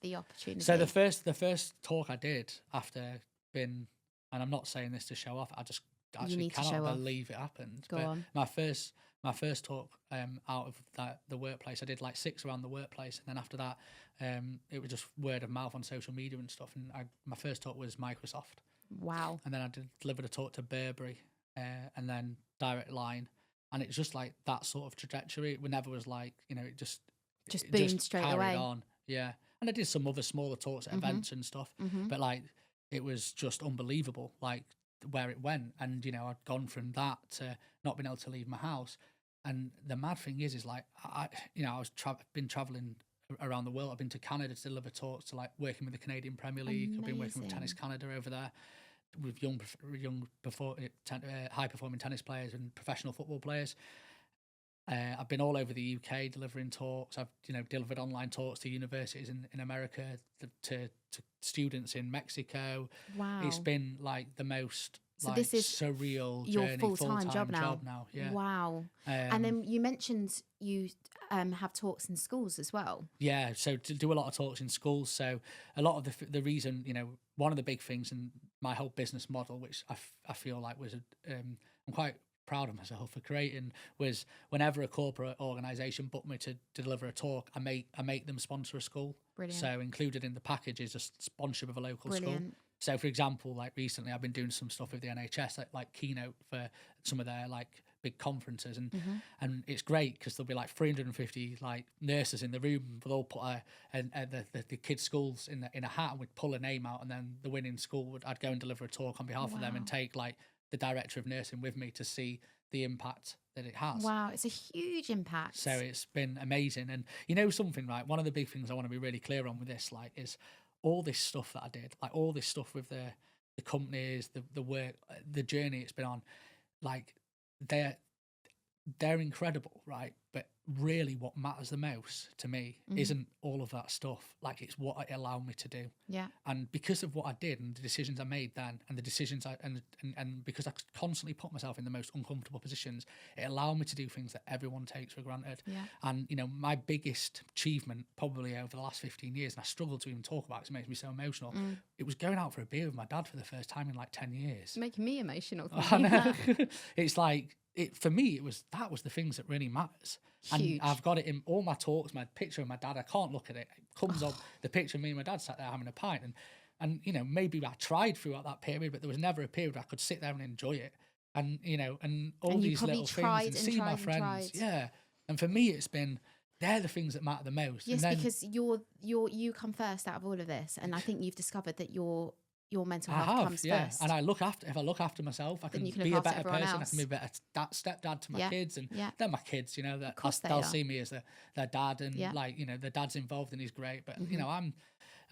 the opportunity. So the first talk I did after being, and I'm not saying this to show off, I just actually cannot believe it happened. Go on. My first talk out of the workplace, I did like 6 around the workplace, and then after that, it was just word of mouth on social media and stuff. And my first talk was Microsoft. Wow. And then I delivered a talk to Burberry, and then Direct Line, and it's just like that sort of trajectory. It never was like, you know, it just boomed straight away. On. Yeah, and I did some other smaller talks at events and stuff, but like it was just unbelievable, like where it went. And you know, I'd gone from that to not being able to leave my house. And the mad thing is like been traveling around the world. I've been to Canada to deliver talks, to like working with the Canadian Premier League. Amazing. I've been working with Tennis Canada over there, with high performing tennis players and professional football players. I've been all over the UK delivering talks. I've delivered online talks to universities in America, to students in Mexico. Wow, it's been like the most this is surreal your journey, full-time job now. Yeah. Wow. And then you mentioned you have talks in schools as well. Yeah, so to do a lot of talks in schools. So a lot of the reason, one of the big things in my whole business model, which I feel like was I'm quite proud of myself for creating, was whenever a corporate organisation booked me to deliver a talk, I make them sponsor a school. Brilliant. So included in the package is a sponsorship of a local Brilliant. school. So for example, like recently I've been doing some stuff with the NHS, like keynote for some of their like big conferences, and it's great because there'll be like 350 like nurses in the room. We'll all put the kids' schools in a hat, and we'd pull a name out, and then the winning school I'd go and deliver a talk on behalf of them, and take like the director of nursing with me to see the impact that it has. Wow, it's a huge impact. So it's been amazing. And something, right? One of the big things I want to be really clear on with this, like, is all this stuff that I did, like all this stuff with the companies, the work, the journey it's been on, like they're incredible, right? But really what matters the most to me isn't all of that stuff. Like, it's what it allowed me to do. Yeah. And because of what I did and the decisions I made then, and the decisions and because I constantly put myself in the most uncomfortable positions, it allowed me to do things that everyone takes for granted. Yeah. And my biggest achievement probably over the last 15 years, and I struggle to even talk about it because it makes me so emotional, it was going out for a beer with my dad for the first time in like 10 years. You're making me emotional. I know. It's like, for me, that was the things that really matters. Huge. And I've got it in all my talks, my picture of my dad. I can't look at it. It comes up, the picture of me and my dad sat there having a pint. And maybe I tried throughout that period, but there was never a period where I could sit there and enjoy it. And, and all and these little things, and see my friends. Yeah. And for me, they're the things that matter the most. Yes, and then, because you come first out of all of this. And I think you've discovered that your mental health comes first. And if I look after myself, I can be a better person. I can be a better stepdad to my kids, and they're my kids. They'll see me as their dad, and the dad's involved and he's great. But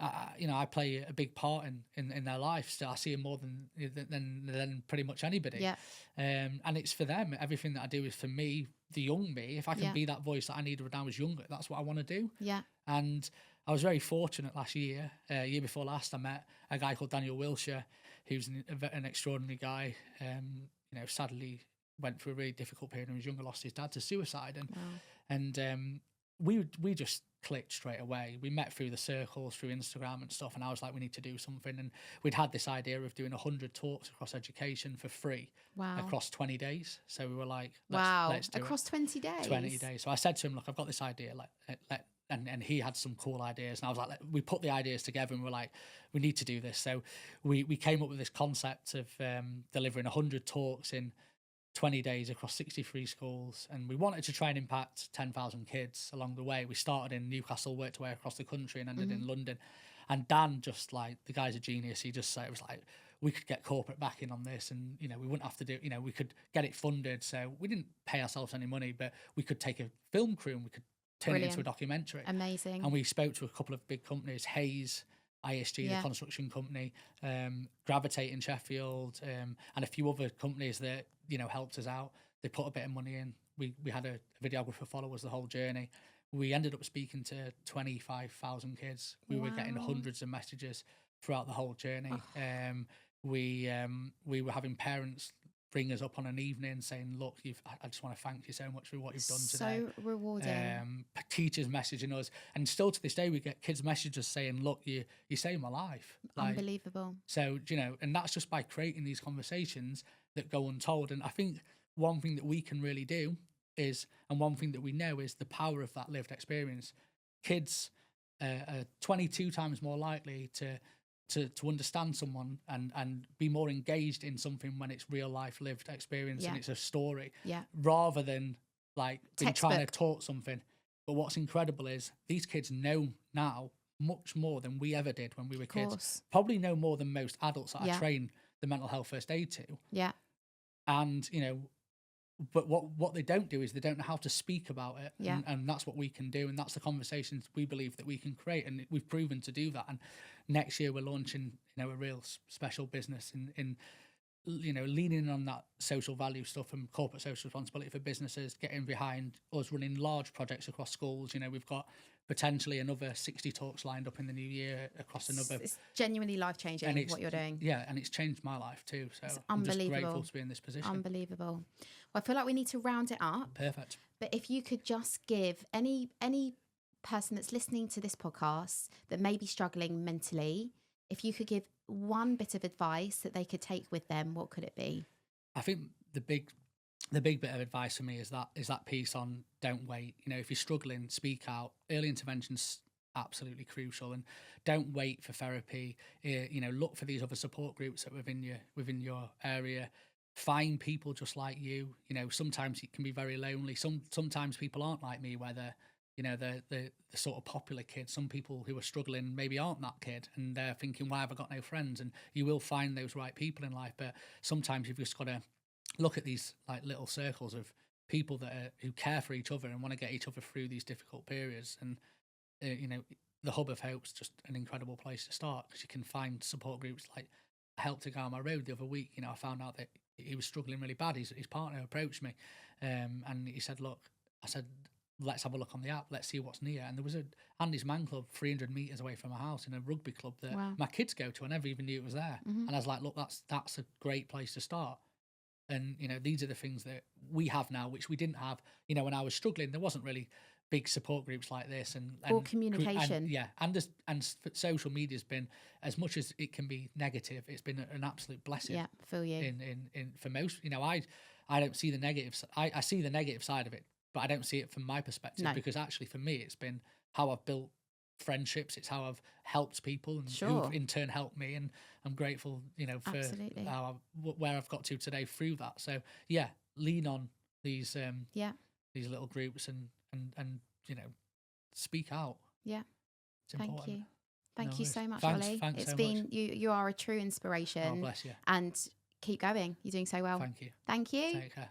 I play a big part in their life. Still, I see them more than pretty much anybody. Yeah. And it's for them. Everything that I do is for me, the young me. If I can be that voice that I needed when I was younger, that's what I want to do. Yeah. And I was very fortunate last year. Year before last, I met a guy called Daniel Wilshire, who's an extraordinary guy. Sadly went through a really difficult period when he was younger, lost his dad to suicide, and we just clicked straight away. We met through the circles, through Instagram and stuff, and I was like, we need to do something. And we'd had this idea of doing 100 talks across education for free. Wow. Across 20 days. So we were like, let's do across it. 20 days. 20 days. So I said to him, look, I've got this idea. and he had some cool ideas, and I was like, we put the ideas together and we're like, we need to do this. So we came up with this concept of delivering 100 talks in 20 days across 63 schools, and we wanted to try and impact 10,000 kids along the way. We started in Newcastle, worked our way across the country, and ended in London. And Dan, just like, the guy's a genius. He just said, it was like, we could get corporate backing on this, and we wouldn't have to do, we could get it funded. So we didn't pay ourselves any money, but we could take a film crew and we could turn it into a documentary. Amazing. And we spoke to a couple of big companies, Hayes, ISG, the construction company, Gravitate in Sheffield, and a few other companies that helped us out. They put a bit of money in. We had a videographer follow us the whole journey. We ended up speaking to 25,000 kids. We were getting hundreds of messages throughout the whole journey. We were having parents bring us up on an evening saying, look, I just want to thank you so much for what you've done today. So rewarding. Teachers messaging us, and still to this day we get kids messages saying, look, you saved my life. Unbelievable. So and that's just by creating these conversations that go untold. And I think one thing that we can really do is, and one thing that we know, is the power of that lived experience. Kids are 22 times more likely to understand someone and be more engaged in something when it's real life lived experience and it's a story, rather than like being trying to taught something. But what's incredible is these kids know now much more than we ever did when we were kids. Probably know more than most adults that I train the mental health first aid to. Yeah. And but what they don't do is they don't know how to speak about it. And that's what we can do, and that's the conversations we believe that we can create, and we've proven to do that. And next year we're launching a real special business in leaning on that social value stuff and corporate social responsibility for businesses, getting behind us running large projects across schools. We've got potentially another 60 talks lined up in the new year across another. It's genuinely life-changing what you're doing. Yeah, and it's changed my life too. So it's I'm just grateful to be in this position. Unbelievable. Well, I feel like we need to round it up. Perfect. But if you could just give any person that's listening to this podcast that may be struggling mentally, if you could give one bit of advice that they could take with them, what could it be? I think the big bit of advice for me is that piece on don't wait. If you're struggling, speak out. Early intervention's absolutely crucial, and don't wait for therapy. Look for these other support groups that are within your area. Find people just like you. Sometimes it can be very lonely. Sometimes people aren't like me, where they're the sort of popular kids. Some people who are struggling maybe aren't that kid, and they're thinking, why have I got no friends? And you will find those right people in life, but sometimes you've just got to look at these like little circles of people who care for each other and want to get each other through these difficult periods. And the Hub of Hope's just an incredible place to start, because you can find support groups. Like, I helped a guy on my road the other week. I found out that he was struggling really bad. His partner approached me, and he said, look, I said, let's have a look on the app, let's see what's near. And there was Andy's Man Club 300 metres away from my house, in a rugby club that my kids go to. I never even knew it was there. And I was like, look, that's a great place to start. And these are the things that we have now, which we didn't have. When I was struggling, there wasn't really big support groups like this, and or communication. And social media's been, as much as it can be negative, it's been an absolute blessing. Yeah, for you. In for most, I don't see the negatives. I see the negative side of it, but I don't see it from my perspective, because actually for me it's been how I've built friendships, it's how I've helped people, and who've in turn helped me, and I'm grateful for where I've got to today through that. So lean on these little groups and speak out. It's important. Thank you so much, Ollie. It's been you are a true inspiration. Oh, bless you. And keep going, you're doing so well. Thank you. Take care.